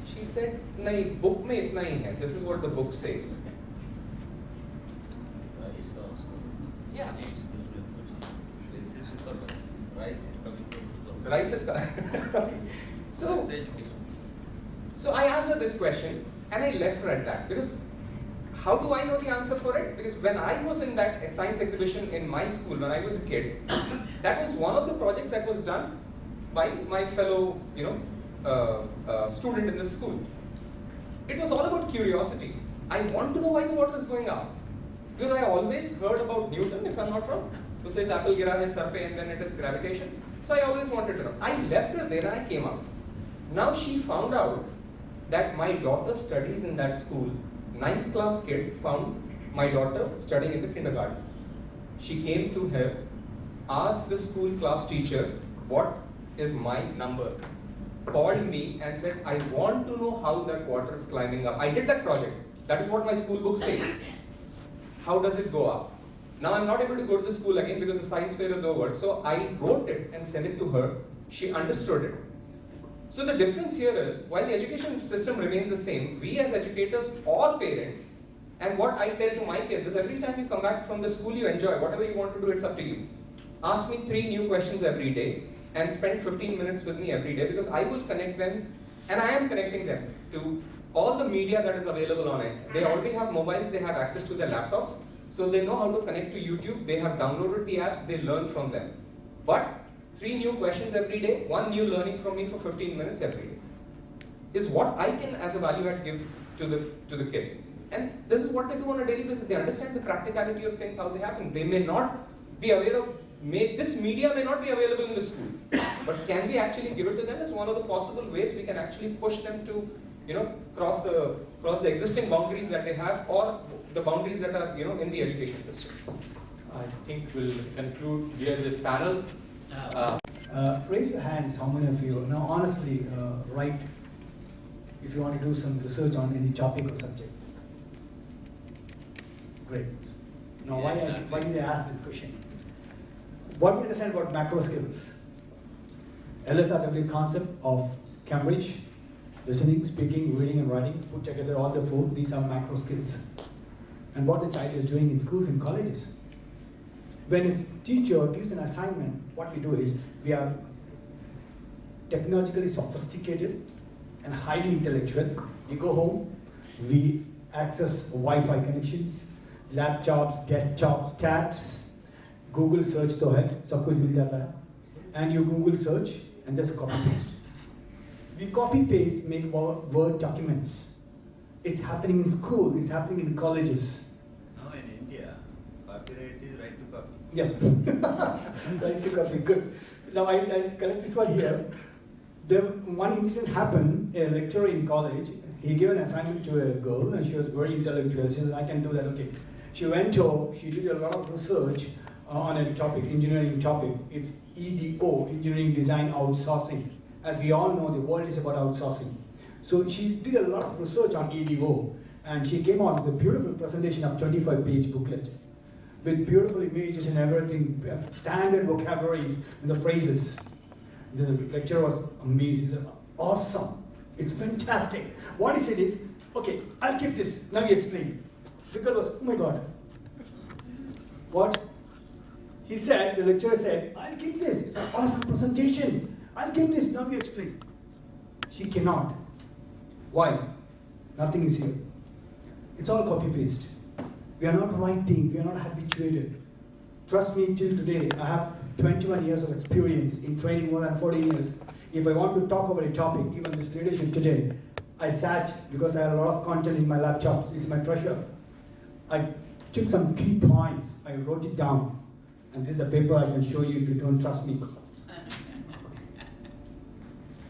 Speaker 4: She said, "Nahi, book mein itna hi hai. This is what the book says." Yeah. Rice is coming. Okay. So I asked her this question and I left her at that, because how do I know the answer for it? Because when I was in that science exhibition in my school when I was a kid, that was one of the projects that was done by my fellow student in this school. It was all about curiosity. I want to know why the water is going up. Because I always heard about Newton, if I'm not wrong, who says apple gira hai sar pe and then it is gravitation. So I always wanted to know. I left her there and I came out. Now she found out that my daughter studies in that school. 9th class kid found my daughter studying in the kindergarten. She came to her, asked the school class teacher, what is my number? Called me and said, I want to know how that water is climbing up. I did that project. That is what my school book says. How does it go up? Now I'm not able to go to the school again because the science fair is over. So I wrote it and sent it to her. She understood it. So the difference here is, while the education system remains the same, we as educators or parents, and what I tell to my kids is every time you come back from the school, you enjoy. Whatever you want to do, it's up to you. Ask me 3 new questions every day and spend 15 minutes with me every day, because I will connect them, and I am connecting them to all the media that is available on it. They already have mobiles, they have access to their laptops, so they know how to connect to YouTube, they have downloaded the apps, they learn from them. But 3 new questions every day, 1 new learning from me for 15 minutes every day is what I can as a value add give to the kids. And this is what they do on a daily basis. They understand the practicality of things, how they happen. They may not be aware of, this media may not be available in the school, but can we actually give it to them as one of the possible ways we can actually push them to cross the existing boundaries that they have, or the boundaries that are in the education system.
Speaker 1: I think we'll conclude here this panel.
Speaker 8: Raise your hands, how many of you, now honestly, write if you want to do some research on any topic or subject. Great. Now why did I ask this question? What do you understand about macro skills? LSRW concept of Cambridge, listening, speaking, reading and writing, put together all the 4, these are macro skills. And what the child is doing in schools and colleges. When a teacher gives an assignment, what we do is, we are technologically sophisticated and highly intellectual. We go home, we access Wi-Fi connections, laptops, desktops, tabs, Google search to hai, sab kuch mil jata hai. And you Google search and just copy paste. We copy paste, make Word documents. It's happening in school, it's happening in colleges.
Speaker 5: Now in India, copyright is right to copy.
Speaker 8: Yeah, right to copy, good. Now I'll collect this one here. One incident happened, a lecturer in college, he gave an assignment to a girl and she was very intellectual. She said, I can do that, okay. She went home, she did a lot of research on a topic, engineering topic. It's EDO, Engineering Design Outsourcing. As we all know, the world is about outsourcing. So she did a lot of research on EDO and she came out with a beautiful presentation of 25-page booklet with beautiful images and everything, standard vocabularies and the phrases. The lecturer was amazed. He said, awesome, it's fantastic. What he said is, okay, I'll keep this, now you explain. The girl was, oh my God. What? He said, the lecturer said, I'll keep this, it's an awesome presentation. I'll keep this, now you explain. She cannot. Why? Nothing is here. It's all copy-paste. We are not writing, we are not habituated. Trust me, till today, I have 21 years of experience in training, more than 14 years. If I want to talk about a topic, even this leadership today, I sat because I had a lot of content in my laptops. It's my treasure. I took some key points. I wrote it down. And this is the paper I can show you if you don't trust me.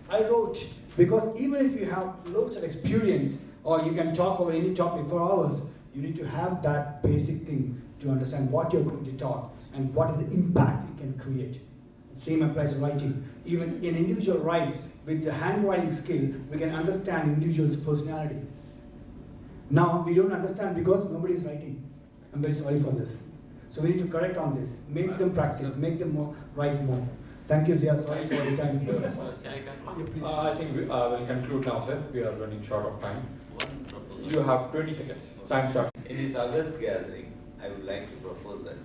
Speaker 8: I wrote, because even if you have loads of experience, or you can talk over any topic for hours, you need to have that basic thing to understand what you're going to talk and what is the impact it can create. Same applies to writing. Even in individual writes, with the handwriting skill, we can understand individual's personality. Now, we don't understand because nobody is writing. I'm very sorry for this. So we need to correct on this. Make them practice, make them write more. Thank you, Zia. Sorry for the time.
Speaker 1: I think we'll conclude now, sir. We are running short of time. You have 20 seconds. Time starts.
Speaker 5: In this August gathering, I would like to propose that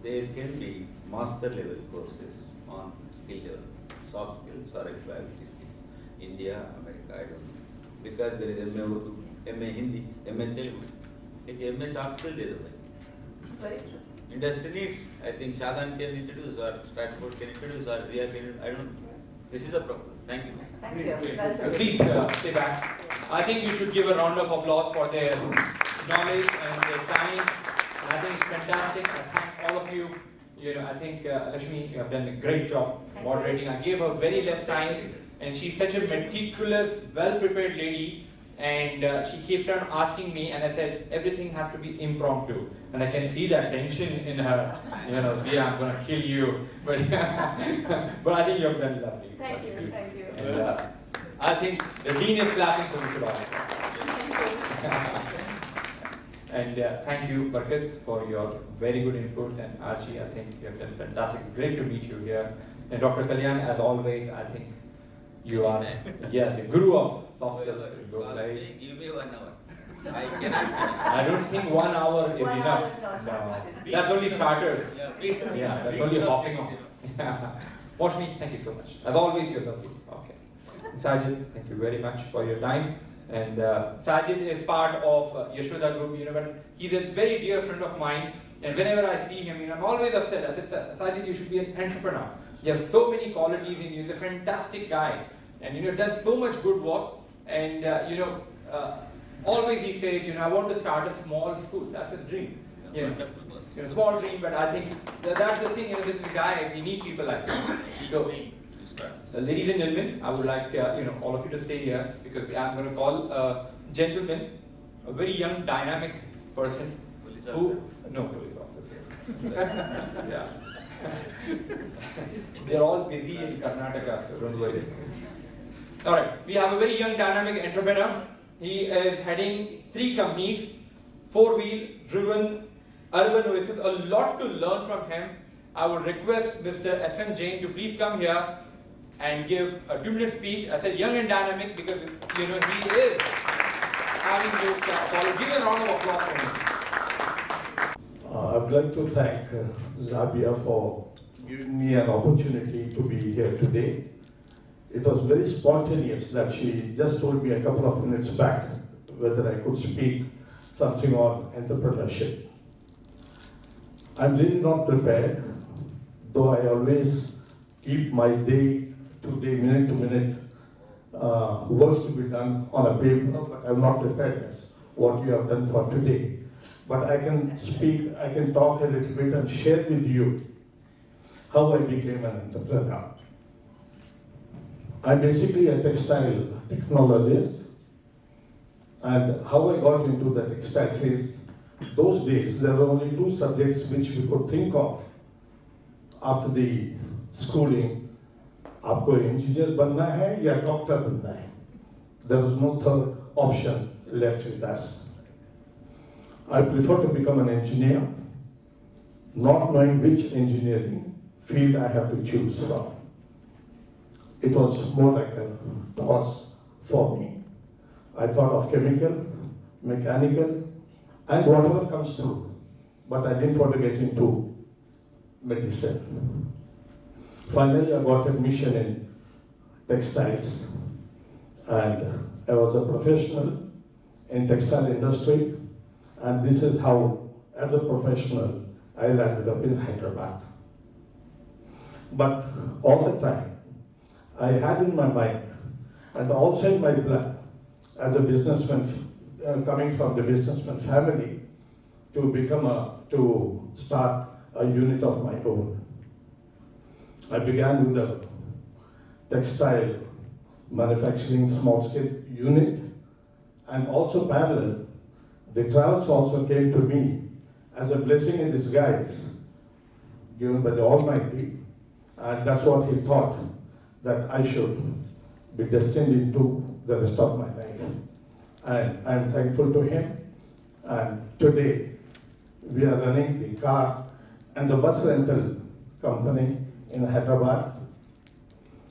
Speaker 5: there can be master level courses on skill level, soft skills or employability skills. India, America, I don't know. Because there is MA Urdu, MA Hindi, MA Telugu. If MA soft skill, there is
Speaker 7: Very true.
Speaker 5: industry needs. I think Shadan can introduce or Stratford can introduce or Zia can, I don't know. This is a problem. Thank you.
Speaker 7: Thank you.
Speaker 1: Please stay back. I think you should give a round of applause for their knowledge and their time. I think it's fantastic. I thank all of you. I think Lakshmi, you have done a great job moderating. I gave her very less time, and she's such a meticulous, well-prepared lady. And she kept on asking me, and I said, everything has to be impromptu. And I can see that tension in her, Zia, I'm going to kill you. But, but I think you have done lovely.
Speaker 7: Thank you, thank you.
Speaker 1: And, I think the dean is clapping, so we should all clap. And thank you, Barkat, for your very good inputs. And Archie, I think you have done fantastic. Great to meet you here. And Dr. Kalyan, as always, I think you are the guru of soft skills.
Speaker 5: Give me 1 hour. I cannot.
Speaker 1: I don't think 1 hour is
Speaker 7: 1
Speaker 1: enough.
Speaker 7: hour is not
Speaker 1: No. That's only starters.
Speaker 5: Yeah,
Speaker 1: That's only hopping on. Washmi, thank you so much. As always, you're lovely. Okay. Sajid, thank you very much for your time. And Sajid is part of Yashoda Group University. He's a very dear friend of mine. And whenever I see him, I'm always upset. I said, Sajid, you should be an entrepreneur. You have so many qualities in you. He's a fantastic guy. And you've done so much good work. And always he says, I want to start a small school. That's his dream. Small dream, but I think that's the thing. This is a guy. We need people like this. So, ladies and gentlemen, I would like all of you to stay here because I'm going to call a gentleman, a very young, dynamic person who police officer. Yeah. They're all busy in Karnataka, so don't worry. All right, we have a very young, dynamic entrepreneur. He is heading 3 companies, 4-wheel driven urban oasis. A lot to learn from him. I would request Mr. S.M. Jain to please come here and give a 2-minute speech. I said young and dynamic because he is having those qualities. Give a round of applause for him.
Speaker 2: I'd like to thank Zabia for giving me an opportunity to be here today. It was very spontaneous that she just told me a couple of minutes back whether I could speak something on entrepreneurship. I'm really not prepared, though I always keep my day-to-day, minute-to-minute works to be done on a paper, but I'm not prepared as what you have done for today. But I can speak, I can talk a little bit and share with you how I became an entrepreneur. I'm basically a textile technologist, and how I got into the textiles is, those days there were only 2 subjects which we could think of after the schooling. आपको engineer बनना है या doctor बनना है. There was no third option left with us. I prefer to become an engineer, not knowing which engineering field I have to choose from. It was more like a toss for me. I thought of chemical, mechanical, and whatever comes through. But I didn't want to get into medicine. Finally, I got admission in textiles, and I was a professional in textile industry, and this is how, as a professional, I landed up in Hyderabad.
Speaker 12: But all the time, I had in my mind, and also in my blood, as a businessman, coming from the businessman family, to start a unit of my own. I began with a textile manufacturing small-scale unit, and also parallel, the travels also came to me as a blessing in disguise, given by the Almighty, and that's what He thought, that I should be destined into the rest of my life. And I'm thankful to Him, and today we are running the car and the bus rental company in Hyderabad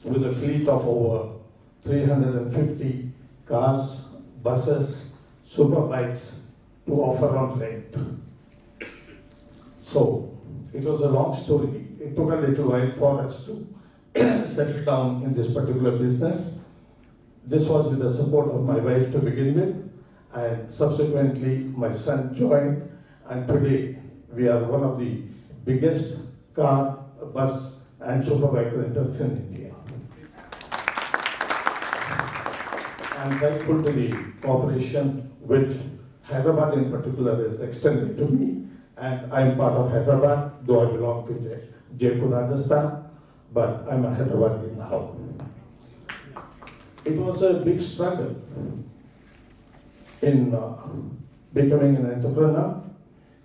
Speaker 12: with a fleet of over 350 cars, buses, super bikes to offer on rent. So it was a long story. It took a little while for us to settle down in this particular business. This was with the support of my wife to begin with, and subsequently my son joined, and today we are one of the biggest car, bus and super bike rentals in India. I'm thankful to the cooperation which Hyderabad in particular is extended to me, and I'm part of Hyderabad, though I belong to Jaipur, Rajasthan, but I'm a Hyderabadi now. It was a big struggle in becoming an entrepreneur,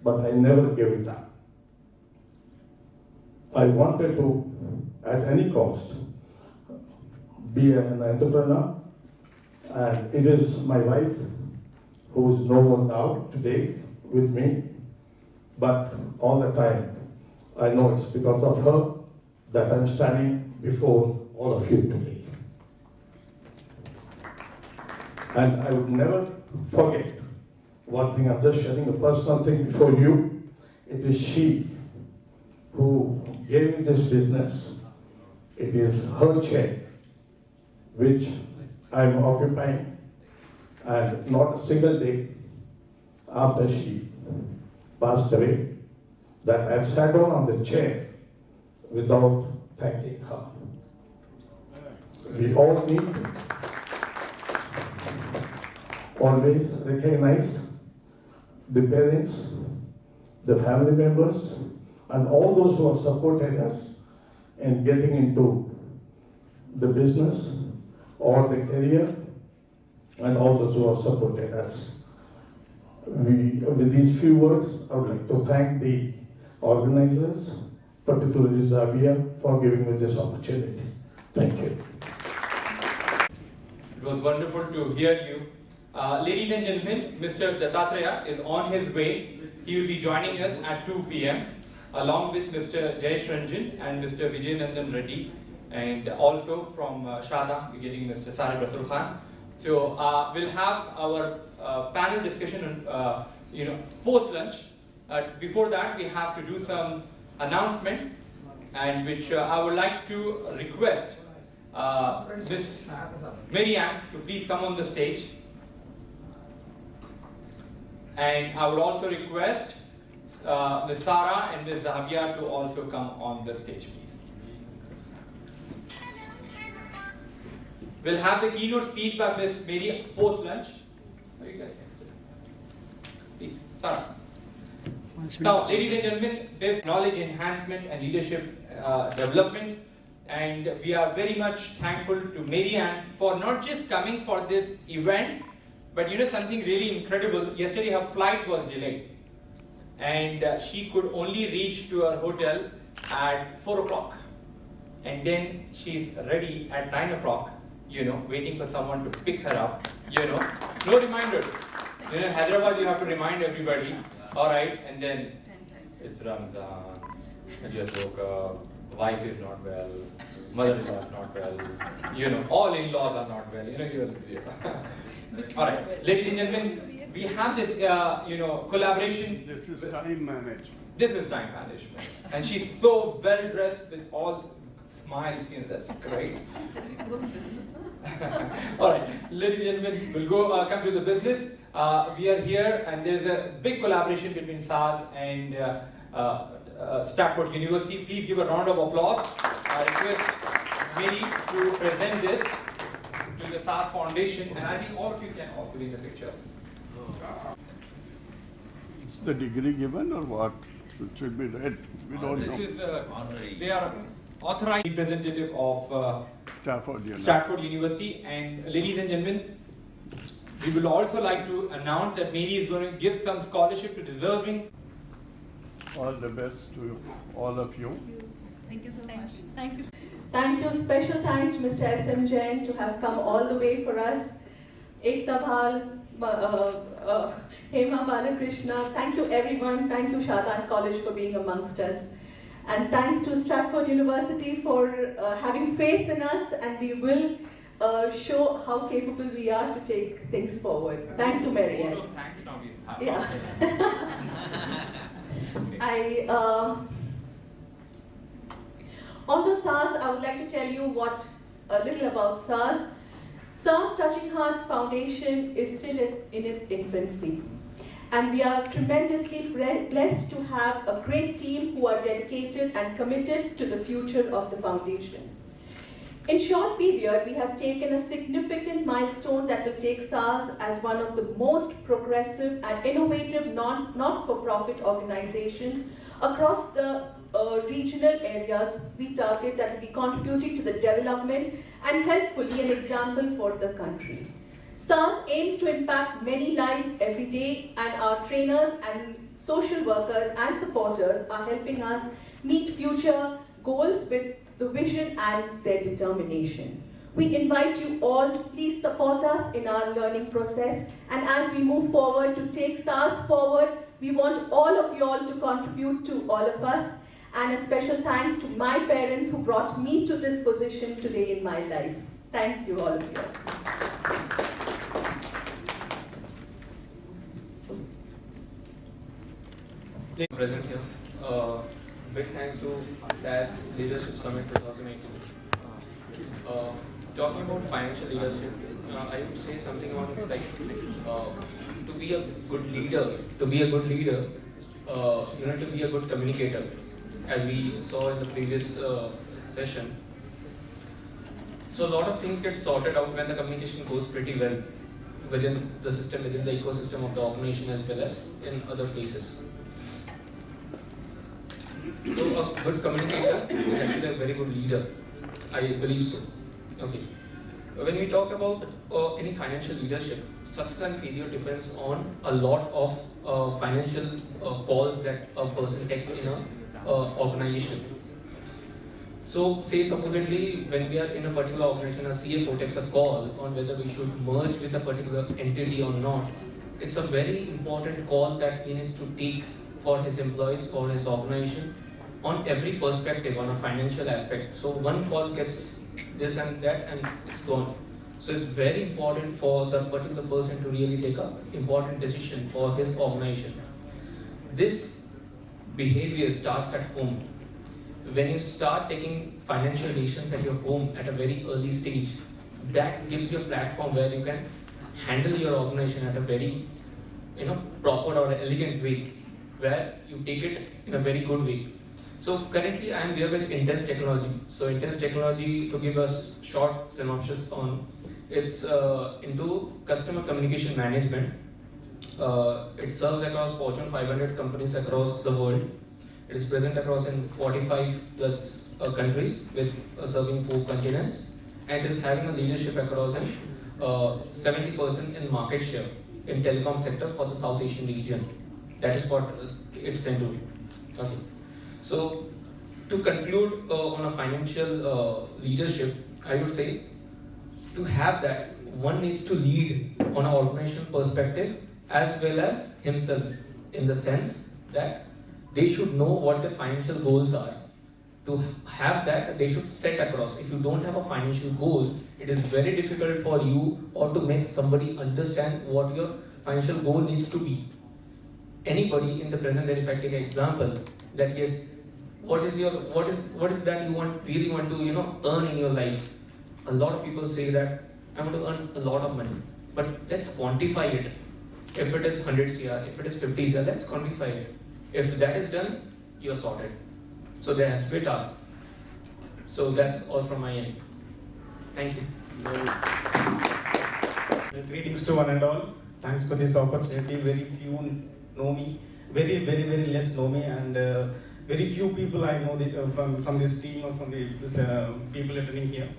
Speaker 12: but I never gave it up. I wanted to, at any cost, be an entrepreneur, and it is my wife, who is no more now today with me, but all the time I know it's because of her that I'm standing before all of you today. And I would never forget one thing. I'm just sharing a personal thing before you. It is she who gave me this business. It is her chair which I'm occupying, and not a single day after she passed away that I've sat down on the chair without thanking her. We all need to always recognize the parents, the family members, and all those who have supported us in getting into the business or the career, and all those who have supported us. With these few words, I would like to thank the organizers, particularly Xavier, for giving me this opportunity. Thank you.
Speaker 1: It was wonderful to hear you. Ladies and gentlemen, Mr. Dattatreya is on his way. He will be joining us at 2 p.m. along with Mr. Jayesh Ranjan and Mr. Vijayanandan Reddy, and also from Shada, we're getting Mr. Sarib Rasul Khan. So we'll have our panel discussion post lunch. Before that, we have to do some announcement, and which I would like to request Miss Marianne to please come on the stage. And I would also request Ms. Sarah and Ms. Zahabia to also come on the stage, please. We'll have the keynote speech by Ms. Mary post-lunch. You guys can sit. Please, Sarah. Now, ladies and gentlemen, this knowledge enhancement and leadership development, and we are very much thankful to Marianne for not just coming for this event, but something really incredible. Yesterday her flight was delayed, and she could only reach to her hotel at 4 o'clock, and then she's ready at 9 o'clock, waiting for someone to pick her up, no reminders. Hyderabad, you have to remind everybody, all right, and then it's Ramadan, I just woke up, wife is not well, mother-in-law is not well, all in-laws are not well, All right, ladies and gentlemen, we have this, collaboration.
Speaker 13: This is time management.
Speaker 1: This is time management, and she's so well dressed with all smiles. That's great. All right, ladies and gentlemen, we'll come to the business. We are here, and there's a big collaboration between SAS and Stanford University. Please give a round of applause. I request Mary to present this to the SARS Foundation, and I think all of you can also be in the picture.
Speaker 2: Is the degree given or what? It should be read. We don't know.
Speaker 1: This is they are authorized representative of
Speaker 2: Stafford
Speaker 1: University, and ladies and gentlemen, we will also like to announce that Mary is going to give some scholarship to deserving.
Speaker 2: All the best to all of you.
Speaker 11: Thank you so much. Thank you.
Speaker 13: Thank you. Special thanks to Mr. S.M. Jain to have come all the way for us. Ekta Bhal, Hema Balakrishna, thank you everyone. Thank you Shadhan College for being amongst us. And thanks to Stratford University for having faith in us, and we will show how capable we are to take things forward. Thank you, Marianne.
Speaker 1: Thanks now we have.
Speaker 13: Yeah. Although SARS, I would like to tell you a little about SARS. SARS Touching Hearts Foundation is still in its infancy. And we are tremendously blessed to have a great team who are dedicated and committed to the future of the foundation. In short period, we have taken a significant milestone that will take SARS as one of the most progressive and innovative not-for-profit organization across the regional areas we target that will be contributing to the development and helpfully an example for the country. SARS aims to impact many lives every day, and our trainers and social workers and supporters are helping us meet future goals with the vision and their determination. We invite you all to please support us in our learning process, and as we move forward to take SARS forward, we want all of you all to contribute to all of us, and a special thanks to my parents who brought me to this position today in my lives. Thank you all of you.
Speaker 4: Present here. Big thanks to SAS Leadership Summit 2018. Talking about financial leadership, I would say something on like to be a good leader. You need to be a good communicator, as we saw in the previous session. So a lot of things get sorted out when the communication goes pretty well within the system, within the ecosystem of the organization, as well as in other places. So a good communicator is actually a very good leader. I believe so. Okay. When we talk about any financial leadership, success and failure depends on a lot of financial calls that a person takes in an organization. So say supposedly when we are in a particular organization, a CFO takes a call on whether we should merge with a particular entity or not. It's a very important call that he needs to take for his employees, for his organization, on every perspective, on a financial aspect. So one call gets this and that and it's gone. So it's very important for the particular person to really take an important decision for his organization. This behavior starts at home. When you start taking financial decisions at your home at a very early stage, that gives you a platform where you can handle your organization at a very proper or elegant way, where you take it in a very good way. So currently I am there with Intense Technology. So Intense Technology, to give us short synopsis on, it's into customer communication management. It serves across Fortune 500 companies across the world. It is present across in 45 plus countries with serving 4 continents, and is having a leadership across in 70% in market share in telecom sector for the South Asian region. That is what it's into. Okay. So to conclude on a financial leadership, I would say to have that, one needs to lead on an organizational perspective as well as himself, in the sense that they should know what the financial goals are. To have that, they should set across. If you don't have a financial goal, it is very difficult for you or to make somebody understand what your financial goal needs to be. Anybody in the present day, if I take an example, that yes, what is that you really want to earn in your life? A lot of people say that I want to earn a lot of money, but let's quantify it. If it is 100 CR, if it is 50 CR, let's quantify it. If that is done, you're sorted. So there has to be a target.
Speaker 14: So that's all from my end. Thank you.
Speaker 15: Greetings to one and all. Thanks for this opportunity. Very few know me. Very less know me, and very few people I know from this team or from the people attending here.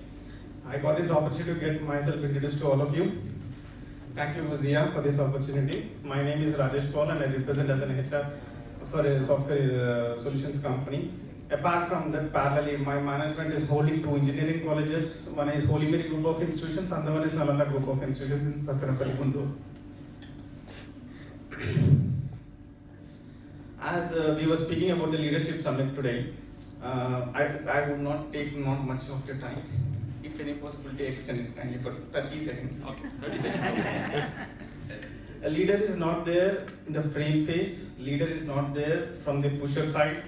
Speaker 15: I got this opportunity to get myself introduced to all of you. Thank you, Zia, for this opportunity. My name is Rajesh Paul, and I represent as an HR for a software solutions company. Apart from that, parallelly, my management is holding 2 engineering colleges. One is Holy Mary Group of Institutions, and the one is Nalanda Group of Institutions in Sakarapalli, Guntur. As we were speaking about the leadership summit today, I would not take much of your time. If any possibility, extend it kindly for 30 seconds. Okay. A leader is not there in the frame phase. Leader is not there from the pusher side.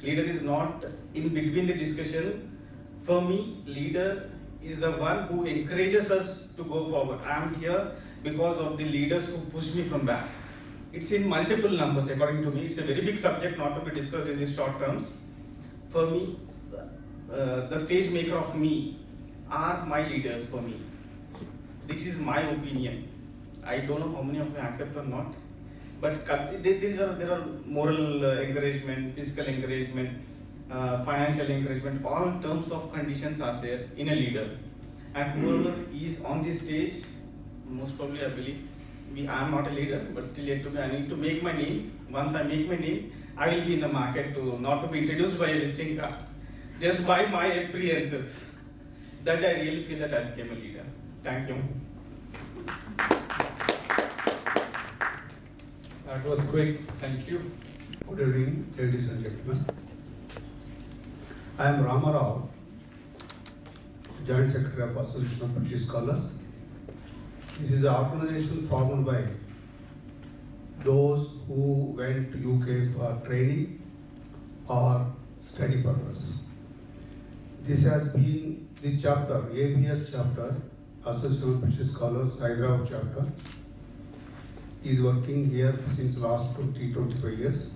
Speaker 15: Leader is not in between the discussion. For me, leader is the one who encourages us to go forward. I am here because of the leaders who push me from back. It's in multiple numbers, according to me. It's a very big subject not to be discussed in these short terms. For me, the stage maker of me are my leaders for me. This is my opinion. I don't know how many of you accept or not, but there are moral encouragement, physical encouragement, financial encouragement, all terms of conditions are there in a leader. And whoever is on this stage, most probably I believe, I am not a leader, but still yet to be, I need to make my name. Once I make my name, I will be in the market not to be introduced by a visiting card, just by my appearances. That I really feel that I became a leader. Thank you.
Speaker 16: That was quick. Thank you. Good evening, ladies and gentlemen. I am Ramarao, Joint Secretary of Association of British Scholars. This is an organization formed by those who went to UK for training or study purpose. This has been the chapter, ABS chapter, Association of British Scholars, Hyderabad chapter, is working here since last 25 years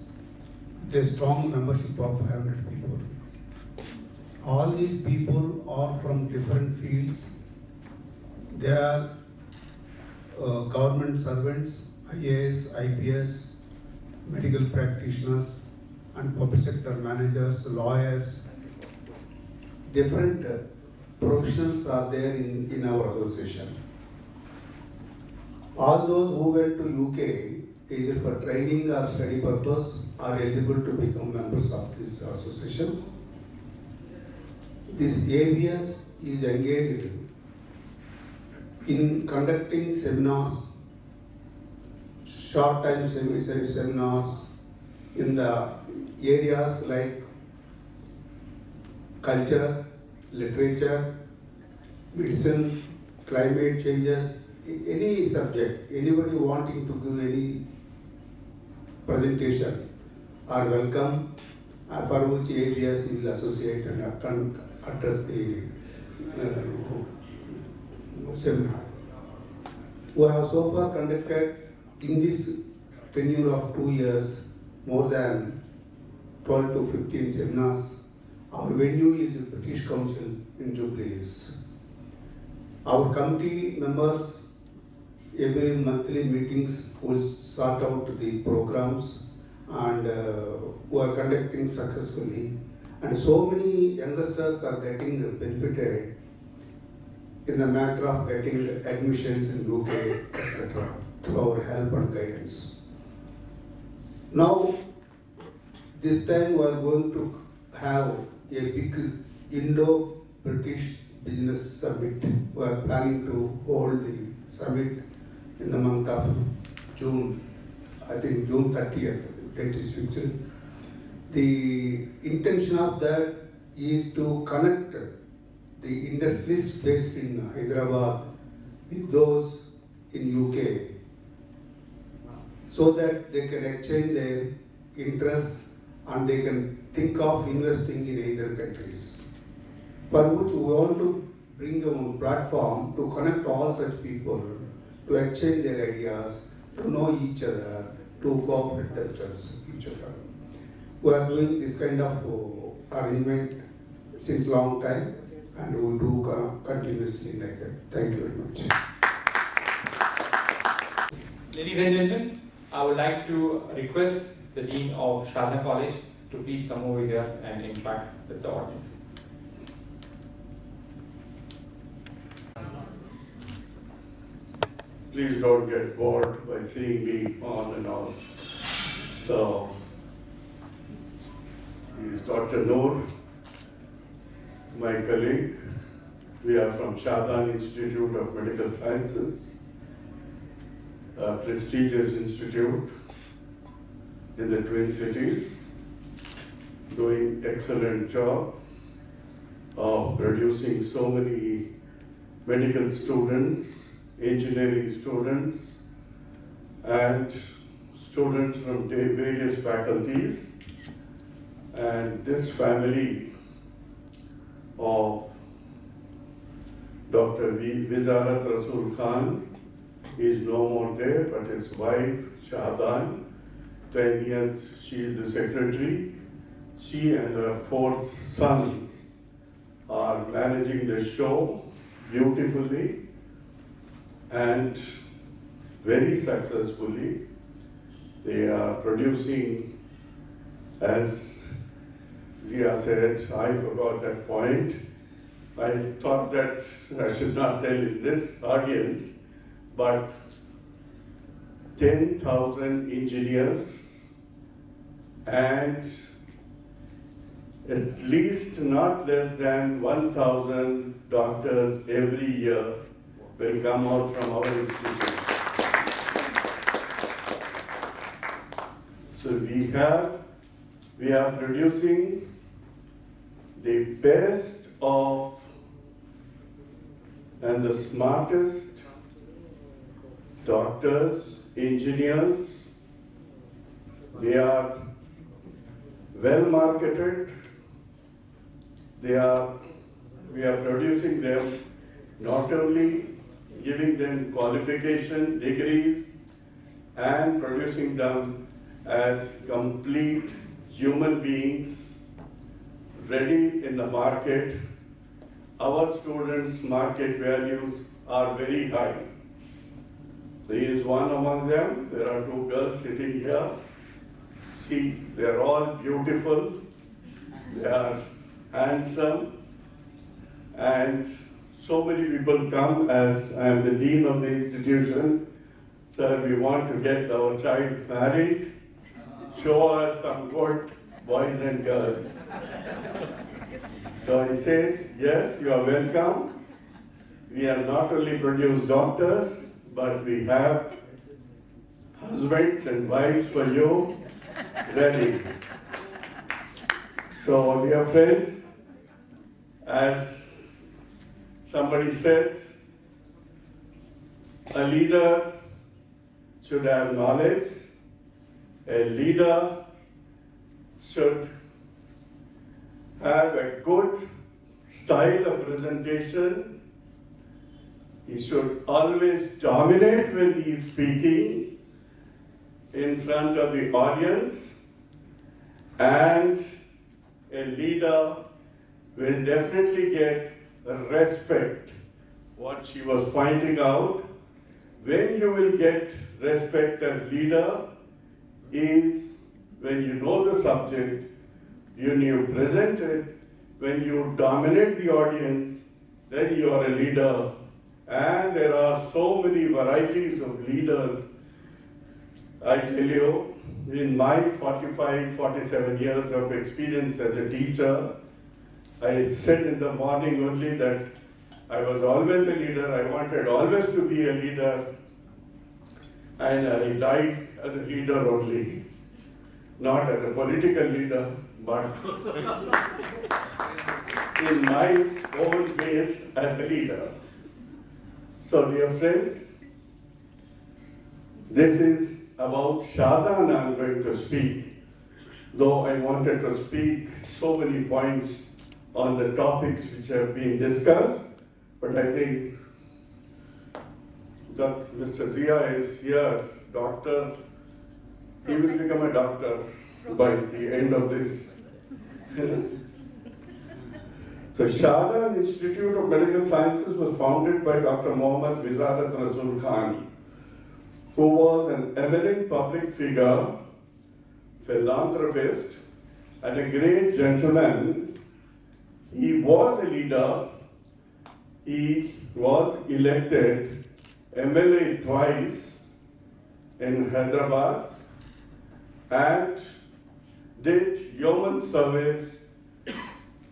Speaker 16: with a strong membership of 500 people. All these people are from different fields. They are government servants, IAS, IPS, medical practitioners, and public sector managers, lawyers. Different professionals are there in our association. All those who went to UK, either for training or study purpose, are eligible to become members of this association. This ABS is engaged in conducting seminars, short-time seminars in the areas like culture, literature, medicine, climate changes, any subject. Anybody wanting to give any presentation are welcome, for which areas will associate and address the seminar. We have so far conducted in this tenure of 2 years more than 12 to 15 seminars. Our venue is the British Council in Jubilee Hills. Our committee members, every monthly meetings will sort out the programs and we are conducting successfully. And so many youngsters are getting benefited in the matter of getting admissions in UK, etc., through our help and guidance. Now, this time we are going to have a big Indo-British Business Summit. We are planning to hold the summit in the month of June, I think June 30th, date is fixed. The intention of that is to connect the industries based in Hyderabad with those in UK so that they can exchange their interests and they can think of investing in either countries. For which we want to bring a platform to connect all such people, to exchange their ideas, to know each other, to cooperate themselves with each other. We are doing this kind of arrangement since long time, and we will do continuously like that. Thank you very much.
Speaker 1: Ladies and gentlemen, I would like to request the Dean of Sharda College to please come over here and interact with the audience.
Speaker 2: Please don't get bored by seeing me on and on. So, he is Dr. Noor, my colleague. We are from Shahdan Institute of Medical Sciences, a prestigious institute in the Twin Cities, doing excellent job of producing so many medical students, engineering students, and students from various faculties. And this family of Dr. Wizarat Rasul Khan is no more there, but his wife, Shahdan, 10 years, she is the secretary. She and her 4 sons are managing the show beautifully and very successfully. They are producing, as Zia said, I forgot that point. I thought that I should not tell in this audience, but 10,000 engineers and at least not less than 1,000 doctors every year will come out from our institute. So we are producing the best of and the smartest doctors, engineers. They are well marketed. We are producing them, not only giving them qualification, degrees, and producing them as complete human beings ready in the market. Our students' market values are very high. There is one among them. There are 2 girls sitting here. See, they are all beautiful. They are handsome. And so many people come, as I am the dean of the institution. Sir, we want to get our child married. Show us some good boys and girls. So I said, yes, you are welcome. We have not only produced doctors, but we have husbands and wives for you ready. So, dear friends, as somebody said, a leader should have knowledge. A leader should have a good style of presentation. He should always dominate when he is speaking in front of the audience, and a leader will definitely get respect. What she was pointing out, when you will get respect as leader is when you know the subject, when you present it, when you dominate the audience, then you are a leader. And there are so many varieties of leaders. I tell you, in my 45, 47 years of experience as a teacher, I said in the morning only that I was always a leader. I wanted always to be a leader. And I died as a leader only. Not as a political leader, but in my own ways as a leader. So, dear friends, this is about Shahdan I'm going to speak. Though I wanted to speak so many points on the topics which have been discussed, but I think that Mr. Zia is here, doctor. He will become a doctor by the end of this. The Shahjahan Institute of Medical Sciences was founded by Dr. Mohammad Wizarat Rasul Khan, who was an eminent public figure, philanthropist, and a great gentleman. He was a leader. He was elected MLA twice in Hyderabad and did yeoman service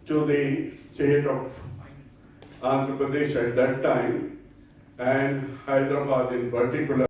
Speaker 2: to the state of Andhra Pradesh at that time and Hyderabad in particular.